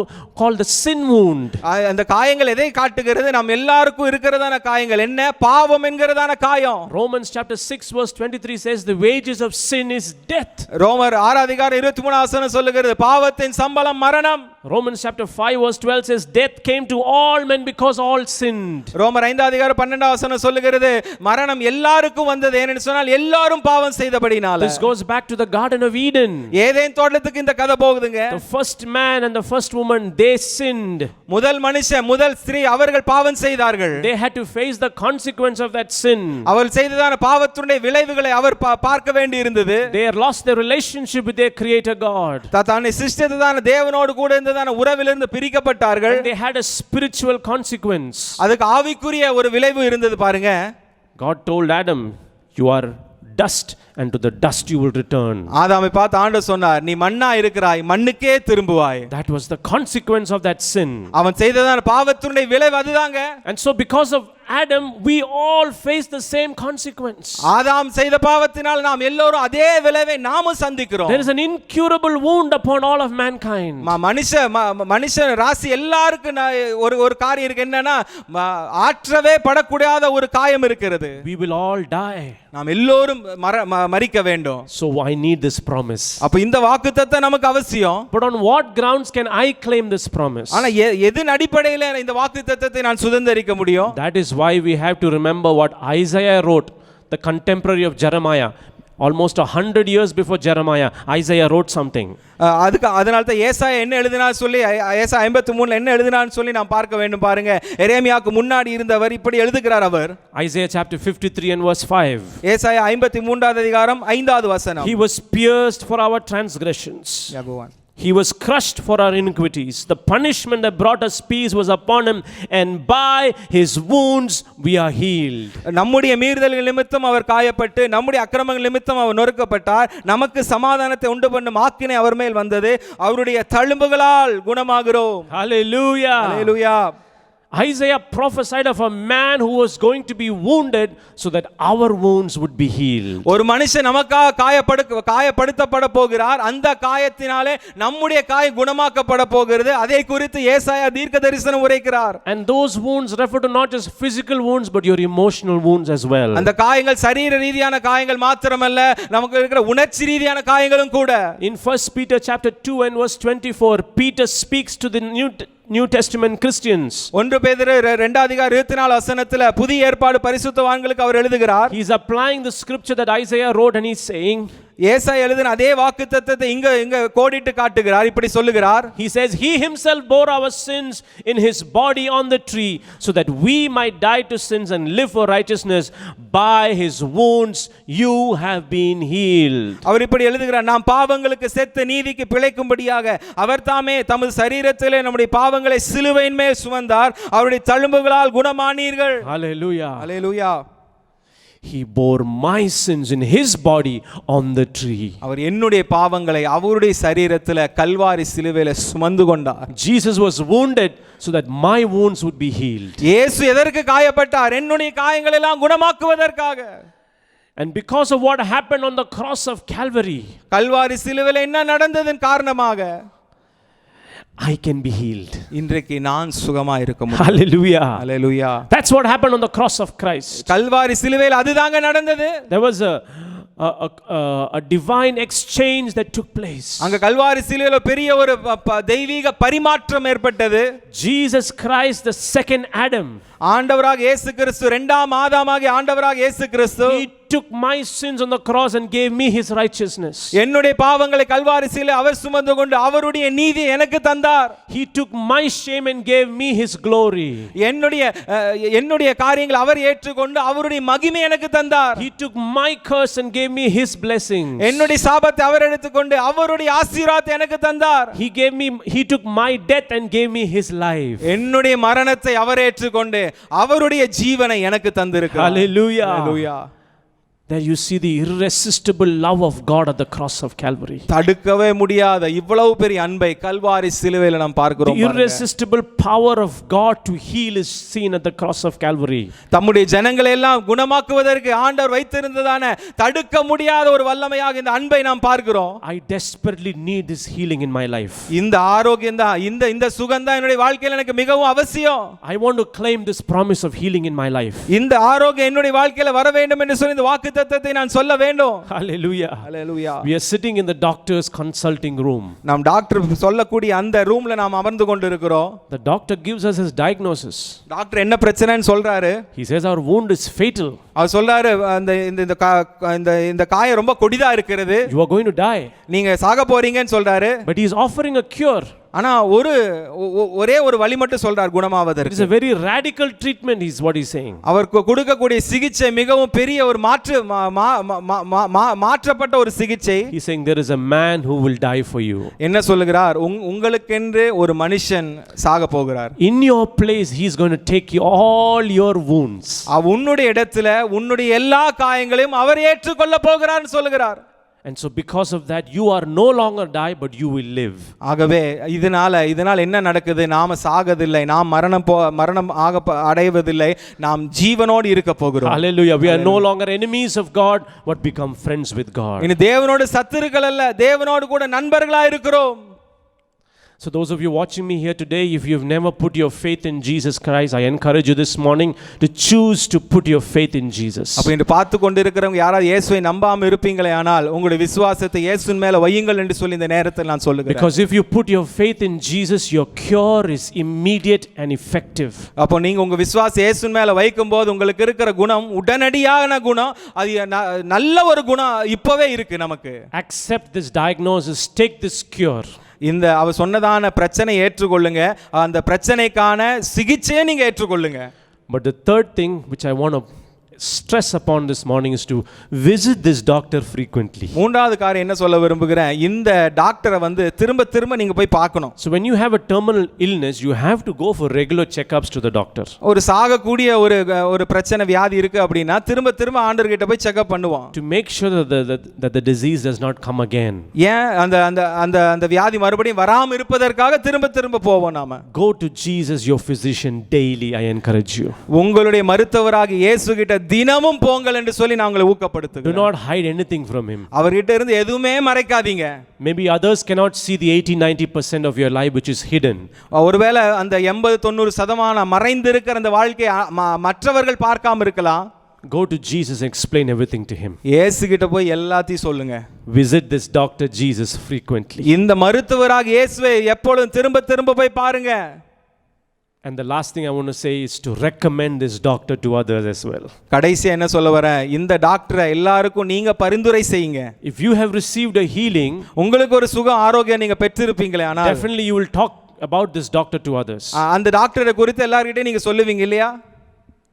the sin wound. அந்த காயங்கள் எதை காட்டுகிறது? நாம் எல்லாருக்கும் இருக்கிறதான காயங்கள் என்ன? பாவம் என்கிறதான காயம். Romans chapter 6 verse 23 says the wages of sin is death. ரோமர் 6 அதிகாரம் 23 வசனம் சொல்லுகிறது பாவத்தின் சம்பளம் மரணம். Romans chapter 5 verse 12 says death came to all men because all sinned. ரோமர் 5 அதிகாரம் 12 வசனம் சொல்லுகிறது மரணம் எல்லாருக்கும் வந்தது ஏனென்று சொன்னால் எல்லாரும் பாவம் செய்தபடினால. This goes back to the garden of Eden. Eden தோட்டத்துக்கு இந்த கதை போகுதுங்க. The first man and the first woman they sinned. முதல் மனுஷன் முதல் ஸ்திரீ அவர்கள் பாவம் செய்தார்கள். They had to face the consequence of that sin. அவர்கள் செய்ததான பாவத்தினுடைய விளைவுகளை அவர் பார்க்க வேண்டி இருந்தது. They lost their relationship with their creator God. தன்னை சிருஷ்டித்ததான தேவனோடு கூட இருந்ததான உறவிலிருந்து பிரிக்கப்பட்டார்கள். And they had a spiritual consequence. அதுக்கு ஆவிக்குரிய ஒரு விளைவு இருந்தது பாருங்க. God told Adam, you are dust, and to the dust you will return. ஆதாமை பார்த்து ஆண்டவர் சொன்னார், நீ மண்ணா இருக்கிறாய், மண்ணுக்கே திரும்புவாய். That was the consequence of that sin. அவன் செய்ததான பாவத்தினுடைய விளைவு அதுதாங்க. And so because of Adam, we all face the same consequence. ஆதாம் செய்த பாவத்தினால் நாம் எல்லோரும் அதே விளைவை நாமும் சந்திக்கிறோம். There is an incurable wound upon all of mankind. மனுஷ ராசி எல்லாருக்கும் ஒரு காரியம் இருக்கு, என்னன்னா ஆற்றவே படக்கூடாத ஒரு காயம் இருக்கிறது. We will all die. நாம் எல்லோரும் மரிக்க வேண்டும். So I need this promise. அப்ப இந்த வாக்குத்தத்தம் நமக்கு அவசியம். But on what grounds can I claim this promise? ஆனா எதன் அடிப்படையில் இந்த வாக்குத்தத்தத்தை நான் சுதந்தரிக்க முடியும்? That is why we have to remember what Isaiah wrote, the contemporary of Jeremiah. Almost 100 years before Jeremiah, Isaiah wrote something. அதனால தான் ஏசாயா என்ன எழுதினான்னு சொல்லி, ஏசாயா 53ல என்ன எழுதினான்னு சொல்லி நாம் பார்க்க வேண்டும். பாருங்க, எரேமியாவுக்கு முன்னாடி இருந்தவர் இப்படி எழுதுகிறார். அவர் Isaiah chapter 53 and verse 5. ஏசாயா 53வது அதிகாரம் 5வது வசனம். He was pierced for our transgressions. Yeah, go on. He was crushed for our iniquities. The punishment that brought us peace was upon him, and by his wounds we are healed. நம்முடைய மீறுதல்கள் நிமித்தம் அவர் காயப்பட்டு, நம்முடைய அக்கிரமங்கள் நிமித்தம் அவர் நொறுக்கப்பட்டார். நமக்கு சமாதானத்தை உண்டு பண்ணும் ஆக்கினை அவர் மேல் வந்தது. அவருடைய தழும்புகளால் குணமாகிறோம். Hallelujah. Hallelujah. Isaiah prophesied of a man who was going to be wounded so that our wounds would be healed. ஒரு மனுஷன் நமக்காக காயப்படுத்தப்பட போகிறார். அந்த காயத்தினாலே நம்முடைய காயம் குணமாக்கப்பட போகிறது. அதை குறித்து ஏசாயா தீர்க்கதரிசனம் உரைக்கிறார். And those wounds refer to not just physical wounds but your emotional wounds as well. அந்த காயங்கள் சரீர ரீதியான காயங்கள் மாத்திரமல்ல, நமக்கு இருக்கிற உணர்ச்சி ரீதியான காயங்களும் கூட. In 1 Peter chapter 2 and verse 24, Peter speaks to the New Testament Christians. 1 பேதுரு 2 அதிகாரம் 24 வசனத்துல புதிய ஏற்பாடு பரிசுத்தவான்களுக்கு அவர் எழுதுகிறார். He is applying the scripture that Isaiah wrote and he's saying, ஏசாயா எழுதின அதே வாக்குத்தத்தத்தை இங்க கோடிட்டு காட்டுகிறார். இப்படி சொல்லுகிறார். He says, he himself bore our sins in his body on the tree so that we might die to sins and live for righteousness. By his wounds you have been healed. அவர் இப்படி எழுதுகிறார், நாம் பாவங்களுக்கு செத்து நீதிக்கு பிழைக்கும்படியாக அவர் தாமே தமது சரீரத்திலே நம்முடைய பாவங்களை சிலுவையின் மேல் சுமந்தார். அவருடைய தழும்புகளால் குணமானீர்கள். Hallelujah. Hallelujah. He bore my sins in his body on the tree. அவர் என்னுடைய பாவங்களை அவருடைய சரீரத்திலே கல்வாரி சிலுவையிலே சுமந்து கொண்டார். Jesus was wounded so that my wounds would be healed. இயேசு எதற்கு காயப்பட்டார்? என்னுடைய காயங்களை எல்லாம் குணமாக்குவதற்காக. And because of what happened on the cross of Calvary, Kalvari சிலுவையிலே என்ன நடந்ததன் காரணமாக I can be healed. இன்றைக்கு நான் சுகமா இருக்க முடியும். Hallelujah. Hallelujah. That's what happened on the cross of Christ. Kalvari சிலுவையில் அதுதாங்க நடந்தது. There was a divine exchange that took place. அங்க கல்வாரி சிலுவையில் பெரிய ஒரு தெய்வீக பரிமாற்றம் ஏற்பட்டது. Jesus Christ, the second Adam, ஆண்டவராக இயேசு கிறிஸ்து, இரண்டாம் ஆதாமாகிய ஆண்டவராக இயேசு கிறிஸ்து, he took my sins on the cross and gave me his righteousness. என்னுடைய பாவங்களை கல்வாரி சிலுவையில் அவர் சுமந்து கொண்டு அவருடைய நீதியை எனக்கு தந்தார். He took my shame and gave me his glory. என்னுடைய காரியங்களை அவர் ஏற்றுக்கொண்டு அவருடைய மகிமை எனக்கு தந்தார். He took my curse and gave me his blessings. என்னுடைய சாபத்தை அவர் எடுத்துக்கொண்டு அவருடைய ஆசீர்வாதத்தை எனக்கு தந்தார். He took my death and gave me his life. என்னுடைய மரணத்தை அவர் ஏற்றுக்கொண்டு அவருடைய ஜீவனை எனக்கு தந்திருக்கிறார். Hallelujah. Hallelujah. There you see the irresistible love of God at the cross of Calvary. தடுக்கவே முடியாத இவ்வளவு பெரிய அன்பை கல்வாரி சிலுவையில் நாம் பார்க்கிறோம். The irresistible power of God to heal is seen at the cross of Calvary. தம்முடைய ஜனங்களை எல்லாம் குணமாக்குவதற்கு ஆண்டவர் வைத்திருந்ததான தடுக்க முடியாத ஒரு வல்லமையாக இந்த அன்பை நாம் பார்க்கிறோம். I desperately need this healing in my life. இந்த ஆரோக்கியம் தான், இந்த சுகம் தான் என்னுடைய வாழ்க்கையில் எனக்கு மிகவும் அவசியம். I want to claim this promise of healing in my life. இந்த ஆரோக்கியம் என்னுடைய வாழ்க்கையில் வர வேண்டும் என்று சொல்லி இந்த வாக்கு தத்தத்தை நான் சொல்ல வேண்டும். Hallelujah. Hallelujah. We are sitting in the doctor's consulting room. நாம் டாக்டர் சொல்லக்கூடிய அந்த ரூம்ல நாம் அமர்ந்து கொண்டிருக்கிறோம். The doctor gives us his diagnosis. Doctor என்ன பிரச்சனைன்னு சொல்றாரு. He says our wound is fatal. அவர் சொல்றாரு, இந்த காயம் ரொம்ப கொடிதா இருக்கிறது. You are going to die. நீங்க சாக போறீங்கன்னு சொல்றாரு. But he is offering a cure. ஆனா ஒரே ஒரு வழி மட்டும் சொல்றார் குணமாவதற்கு. It is a very radical treatment is what he is saying. அவர் கொடுக்கக்கூடிய சிகிச்சை மிகவும் பெரிய ஒரு மாற்றப்பட்ட ஒரு சிகிச்சை. He is saying there is a man who will die for you. என்ன சொல்லுகிறார்? உங்களுக்கென்று ஒரு மனுஷன் சாக போகிறார். In your place he is going to take all your wounds. உன்னுடைய இடத்துல உன்னுடைய எல்லா காயங்களையும் அவர் ஏற்றுக்கொள்ள போகிறார்னு சொல்லுகிறார். And so because of that you are no longer die but you will live. ஆகவே இதனால் என்ன நடக்குது? நாம சாகதில்லை, நாம் மரணம் அடைவதில்லை, நாம் ஜீவனோடு இருக்க போகிறோம். Hallelujah. We are no longer enemies of God but become friends with God. இனி தேவனோடு சத்துருக்கள் அல்ல, தேவனோடு கூட நண்பர்களா இருக்கிறோம். So those of you watching me here today, if you've never put your faith in Jesus Christ, I encourage you this morning to choose to put your faith in Jesus. அப்ப இந்த பார்த்து கொண்டிருக்கிறவங்க யாராவது இயேசுவை நம்பாம இருப்பீங்களே ஆனால் உங்களுடைய விசுவாசத்தை இயேசுவின் மேல வையுங்கள் என்று சொல்லி இந்த நேரத்தில் நான் சொல்லுகிறேன். Because if you put your faith in Jesus, your cure is immediate and effective. அப்போ நீங்க உங்க விசுவாசம் இயேசுவின் மேல வைக்கும்போது உங்களுக்கு இருக்கிற குணம் உடனடியான குணம், அது நல்ல ஒரு குணம் இப்பவே இருக்கு நமக்கு. Accept this diagnosis, take this cure. இந்த அவர் சொன்னதான பிரச்சனை ஏற்றுக்கொள்ளுங்க, அந்த பிரச்சனைக்கான சிகிச்சையை நீங்க ஏற்றுக்கொள்ளுங்க. But the third thing which I want to stress upon this morning is to visit this doctor frequently. மூன்றாவது காரியம் என்ன சொல்ல விரும்புகிறேன், இந்த டாக்டரை திரும்ப நீங்க போய் பார்க்கணும். So when you have a terminal illness, you have to go for regular checkups to the doctor. ஒரு சாகக்கூடிய ஒரு பிரச்சனை வியாதி இருக்கு அப்படினா திரும்ப ஆண்டவர் கிட்ட போய் செக்அப் பண்ணுவோம். To make sure that the disease does not come again. ஏன் அந்த வியாதி மறுபடியும் வராம இருப்பதற்காக திரும்ப போவோம் நாம. Go to Jesus your physician daily, I encourage you. உங்களுடைய மருத்துவராகிய இயேசு கிட்ட தினமும் போங்கள் என்று சொல்லி நான் உங்களை ஊக்கப்படுத்துகிறேன். Do not hide anything from him. அவர்கிட்ட இருந்து எதுவுமே மறைக்காதீங்க. Maybe others cannot see the 80-90% of your life which is hidden. ஒருவேளை அந்த 80-90% மறைந்திருக்கிற அந்த வாழ்க்கையை மற்றவர்கள் பார்க்காம இருக்கலாம். Go to Jesus and explain everything to him. இயேசு கிட்ட போய் எல்லாத்தையும் சொல்லுங்க. Visit this doctor Jesus frequently. இந்த மருத்துவராகிய இயேசுவை எப்பொழுதும் திரும்ப போய் பாருங்க. And the last thing I want to say is to recommend this doctor to others as well. கடைசியா என்ன சொல்ல வரேன், இந்த டாக்டரை எல்லாருக்கும் நீங்க பரிந்துரை செய்யுங்க. If you have received a healing, உங்களுக்கு ஒரு சுகம் ஆரோக்கியம் நீங்க பெற்றிருப்பீங்களே, ஆனால் definitely you will talk about this doctor to others. அந்த டாக்டரை குறித்து எல்லார்கிட்டயும் நீங்க சொல்லுவீங்க இல்லையா?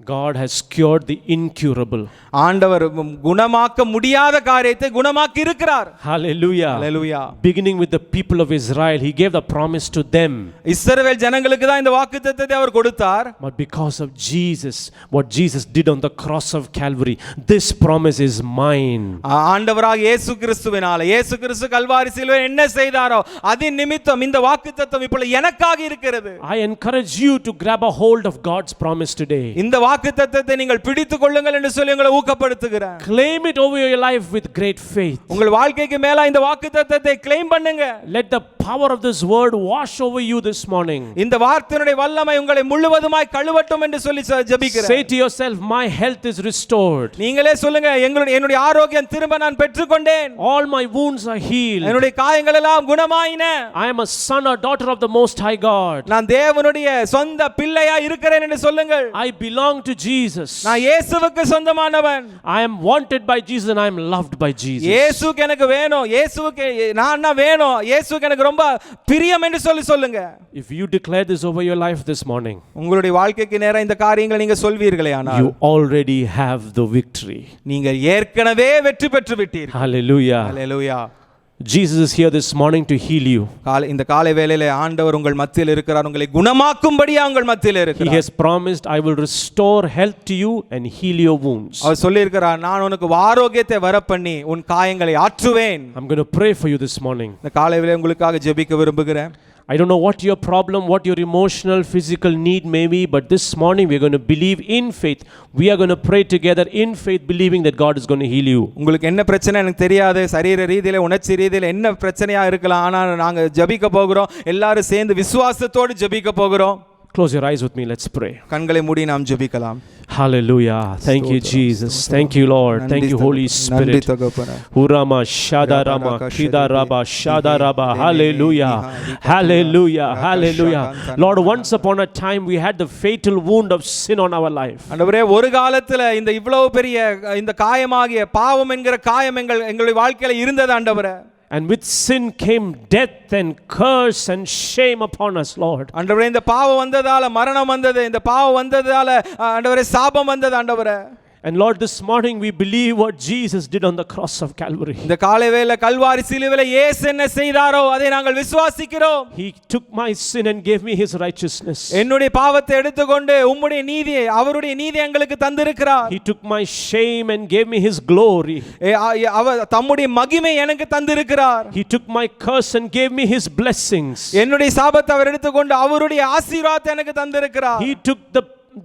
God has cured the incurable. ஆண்டவர் குணமாக்க முடியாத காரியத்தை குணமாக்கி இருக்கிறார். Hallelujah. Hallelujah. Beginning with the people of Israel, he gave the promise to them. இஸ்ரவேல் ஜனங்களுக்கு தான் இந்த வாக்குத்தத்தத்தை அவர் கொடுத்தார். But because of Jesus, what Jesus did on the cross of Calvary, this promise is mine. ஆண்டவராகிய இயேசு கிறிஸ்துவினால இயேசு கிறிஸ்து கல்வாரி சிலுவையில் என்ன செய்தாரோ அதன் நிமித்தம் இந்த வாக்குத்தத்தம் இப்பொழுது எனக்காக இருக்கிறது. I encourage you to grab a hold of God's promise today. இந்த வாக்குத்தத்தத்தை நீங்கள் பிடித்துக் கொள்ளுங்கள் என்று சொல்லி உங்களை ஊக்கப்படுத்துகிறேன். Claim it over your life with great faith. உங்கள் வாழ்க்கைக்கு மேல இந்த வாக்குத்தத்தத்தை claim பண்ணுங்க. Let the power of this word wash over you this morning. இந்த வார்த்தையினுடைய வல்லமை உங்களை முழுவதுமாய் கழுவட்டும் என்று சொல்லி ஜெபிக்கிறேன். Say to yourself, my health is restored. நீங்களே சொல்லுங்க, என்னுடைய ஆரோக்கியம் திரும்ப நான் பெற்றுக்கொண்டேன். All my wounds are healed. என்னுடைய காயங்கள் எல்லாம் குணமாயின. I am a son or daughter of the most high God. நான் தேவனுடைய சொந்த பிள்ளையா இருக்கிறேன் என்று சொல்லுங்கள். I belong to Jesus. நான் இயேசுவுக்கு சொந்தமானவன். I am wanted by Jesus and I am loved by Jesus. இயேசுக்கு எனக்கு வேணும், இயேசுவுக்கு நான் வேணும், இயேசுக்கு எனக்கு ரொம்ப பிரியம் என்று சொல்லுங்க. If you declare this over your life this morning, உங்களுடைய வாழ்க்கைக்கு நேரா இந்த காரியங்களை நீங்க சொல்வீர்களே ஆனால் you already have the victory. நீங்க ஏற்கனவே வெற்றி பெற்று விட்டீர்கள். Hallelujah. Hallelujah. Jesus is here this morning to heal you. இந்த காலை வேளையிலே ஆண்டவர் உங்கள் மத்தியில் இருக்கிறார், உங்களை குணமாக்கும்படியா உங்கள் மத்தியில் இருக்கிறார். He has promised, I will restore health to you and heal your wounds. அவர் சொல்லி இருக்கிறார், நான் உனக்கு ஆரோக்கியத்தை வரப்பண்ணி உன் காயங்களை ஆற்றுவேன். I'm going to pray for you this morning. இந்த காலை வேளையிலே உங்களுக்காக ஜெபிக்க விரும்புகிறேன். I don't know what your problem, what your emotional, physical need may be, but this morning we're going to believe in faith. We are going to pray together in faith, believing that God is going to heal you. உங்களுக்கு என்ன பிரச்சனை எனக்கு தெரியாது, சரீர ரீதியில உணர்ச்சி ரீதியில என்ன பிரச்சனையா இருக்கலாம், ஆனால் நாங்க ஜெபிக்க போகிறோம், எல்லாரும் சேர்ந்து விசுவாசத்தோடு ஜெபிக்க போகிறோம். Close your eyes with me, let's pray. கண்களை மூடி நாம் ஜெபிக்கலாம். Hallelujah. Thank you, Jesus. Thank you, Lord. Thank you, Holy Spirit. Urama Shadarama Kidaraba Shadaraba. Hallelujah. Hallelujah. Hallelujah. Lord, once upon a time we had the fatal wound of sin on our life. ஆண்டவரே, ஒரு காலத்துல இந்த இவ்வளவு பெரிய இந்த காயமாகிய பாவம் என்கிற காயம் எங்களுடைய வாழ்க்கையில இருந்தது ஆண்டவரே. And with sin came death and curse and shame upon us, Lord. ஆண்டவரே, இந்த பாவம் வந்ததால மரணம் வந்தது, இந்த பாவம் வந்ததால ஆண்டவரே சாபம் வந்தது ஆண்டவரே. And Lord, this morning we believe what Jesus did on the cross of Calvary. இந்த காலை வேளை கல்வாரி சிலுவையிலே இயேசு என்ன செய்தாரோ அதை நாங்கள் விசுவாசிக்கிறோம். He took my sin and gave me his righteousness. என்னுடைய பாவத்தை எடுத்துக்கொண்டு உம்முடைய நீதியை அவருடைய நீதி எங்களுக்கு தந்திருக்கிறார். He took my shame and gave me his glory. அவர் தம்முடைய மகிமை எனக்கு தந்திருக்கிறார். He took my curse and gave me his blessings. என்னுடைய சாபத்தை அவர் எடுத்துக்கொண்டு அவருடைய ஆசீர்வாதத்தை எனக்கு தந்திருக்கிறார். He took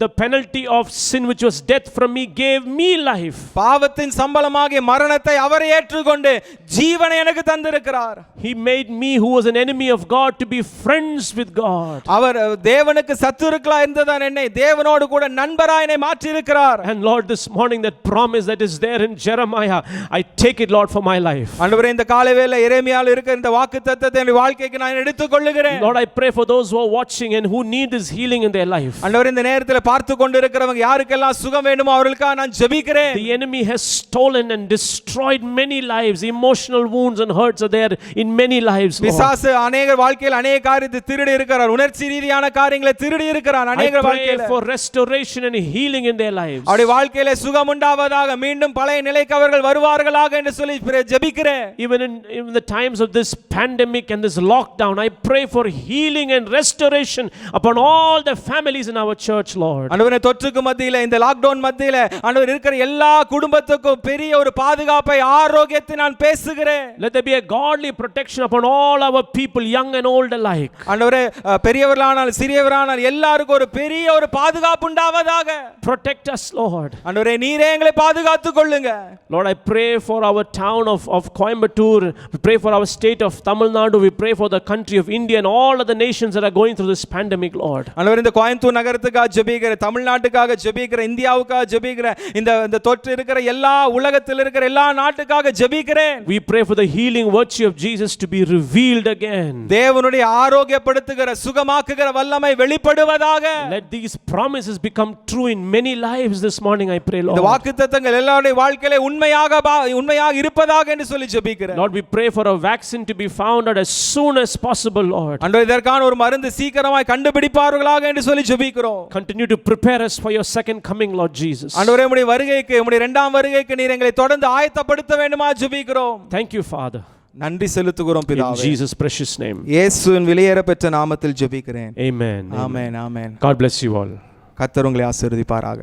the penalty of sin, which was death, from me, gave me life. பாவத்தின் சம்பளமாகிய மரணத்தை அவர் ஏற்றுக்கொண்டு ஜீவனை எனக்கு தந்திருக்கிறார். He made me, who was an enemy of God, to be friends with God. அவர் தேவனுக்கு சத்துருக்களா இருந்ததான் என்னை தேவனோடு கூட நண்பராய் என்னை மாற்றி இருக்கிறார். And Lord, this morning, that promise that is there in Jeremiah, I take it, Lord, for my life. ஆண்டவரே, இந்த காலை வேளை எரேமியாவில் இருக்கிற இந்த வாக்குத்தத்தத்தை என் வாழ்க்கைக்கு நான் எடுத்துக்கொள்ளுகிறேன். Lord, I pray for those who are watching and who need this healing in their life. ஆண்டவரே, இந்த நேரத்தில் பார்த்து கொண்டிருக்கிறவங்க யாருக்கெல்லாம் சுகம் வேண்டுமோ அவர்களுக்காக நான் ஜெபிக்கிறேன். The enemy has stolen and destroyed many lives. Emotional wounds and hurts are there in many lives. பிசாசு अनेक வாழ்க்கையில் अनेक காரியத்தை திருடி இருக்கிறார். உணர்ச்சி ரீதியான காரியங்களை திருடி இருக்கிறார் अनेक வாழ்க்கையில். I pray for restoration and healing in their lives. அவருடைய வாழ்க்கையிலே சுகம் உண்டாவதாக, மீண்டும் பழைய நிலைக்கு அவர்கள் வருவார்களாக என்று சொல்லி ஜெபிக்கிறேன். Even in the times of this pandemic and this lockdown, I pray for healing and restoration upon all the families in our church, Lord. ஆண்டவரே, தொற்றுக்கு மத்தியில இந்த லாக்டவுன் மத்தியில ஆண்டவர் இருக்கிற எல்லா குடும்பத்துக்கும் பெரிய ஒரு பாதுகாப்பை ஆரோக்கியத்தை நான் பேசுகிறேன். Let there be a godly protection upon all our people, young and old alike. ஆண்டவரே, பெரியவர்களானால் சிறியவர்களானால் எல்லாருக்கும் ஒரு பெரிய ஒரு பாதுகாப்பு உண்டாவதாக. Protect us, Lord. ஆண்டவரே, நீரே எங்களை பாதுகாத்துக் கொள்ளுங்க. Lord, I pray for our town of Coimbatore. We pray for our state of Tamil Nadu. We pray for the country of India and all other nations that are going through this pandemic, Lord. ஆண்டவரே, இந்த கோயம்புத்தூர் நகரத்துக்காக ஜெபிக்கிற, தமிழ்நாட்டுக்காக ஜெபிக்கிற, இந்தியாவுக்காக ஜெபிக்கிற, இந்த தொற்று இருக்கிற எல்லா உலகத்தில் இருக்கிற எல்லா நாட்டுக்காக ஜெபிக்கிறேன். We pray for the healing virtue of Jesus to be revealed again. தேவனுடைய ஆரோக்கியப்படுத்துகிற சுகமாக்குகிற வல்லமை வெளிப்படுவதாக. Let these promises become true in many lives this morning, I pray, Lord. இந்த வாக்குத்தத்தங்கள் எல்லாருடைய வாழ்க்கையிலே உண்மையாக இருப்பதாக என்று சொல்லி ஜெபிக்கிறேன். Lord, we pray for a vaccine to be found out as soon as possible, Lord. ஆண்டவரே, இதற்கான ஒரு மருந்து சீக்கிரமாய் கண்டுபிடிப்பார்களாக என்று சொல்லி ஜெபிக்கிறோம். Continue to prepare us for your second coming, Lord Jesus. ஆண்டவரே, உம்முடைய வருகைக்கு, உம்முடைய இரண்டாம் வருகைக்கு நீர் எங்களை தொடர்ந்து ஆயத்தப்படுத்த வேண்டுமா ஜெபிக்கிறோம். Thank you, Father. நன்றி செலுத்துகிறோம் In பிதாவே. Jesus' precious name. இயேசுவின் விலையேறப்பெற்ற நாமத்தில் ஜெபிக்கிறேன். Amen. Amen, amen. God bless you all. கர்த்தர் உங்களை ஆசீர்வதிப்பாராக.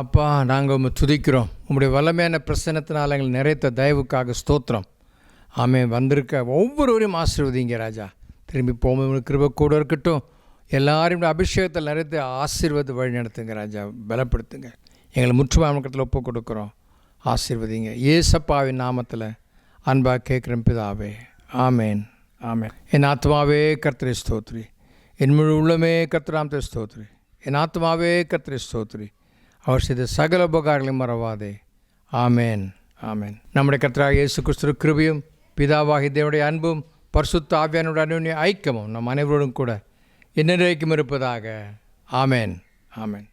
அப்பா, நாங்கள் உம்மை துதிக்கிறோம். உம்முடைய வல்லமையான பிரசன்னத்தினால் எங்களை நிறைத்த தயவுக்காக ஸ்தோத்திரம். ஆமென். வந்திருக்க ஒவ்வொருவரையும் ஆசீர்வதிங்க ராஜா. திரும்பி போகும்போது கிருபை கூட இருக்கட்டும். எல்லாரையும் அபிஷேகத்தில் நிறைத்து ஆசீர்வாத வழி நடத்துங்க ராஜா. பலப்படுத்துங்க. எங்களை முற்றுமான பக்கத்தில் ஒப்பு கொடுக்குறோம். ஆசீர்வதிங்க. ஏசப்பாவின் நாமத்தில் அன்பாக கேட்குறேன் பிதாவே. ஆமேன், ஆமேன். என் ஆத்மாவே கர்த்தரை ஸ்தோத்ரி, என் முழு உள்ளமே கர்த்தராமத்தை ஸ்தோத்ரி, என் ஆத்மாவே கர்த்தரை ஸ்தோத்ரி, அவர் செய்த சகல உபகாரங்களையும் மறவாதே. ஆமேன், ஆமேன். நம்முடைய கர்த்தராகிய இயேசு கிறிஸ்துவின் கிருபையும் பிதாவாகிய தேவனுடைய அன்பும் பரிசுத்த ஆவியானவருடைய அன்யோன்ய ஐக்கியமும் நம் அனைவரோடும் கூட என்னென்றைக்கும் இருப்பதாக. ஆமேன், ஆமேன்.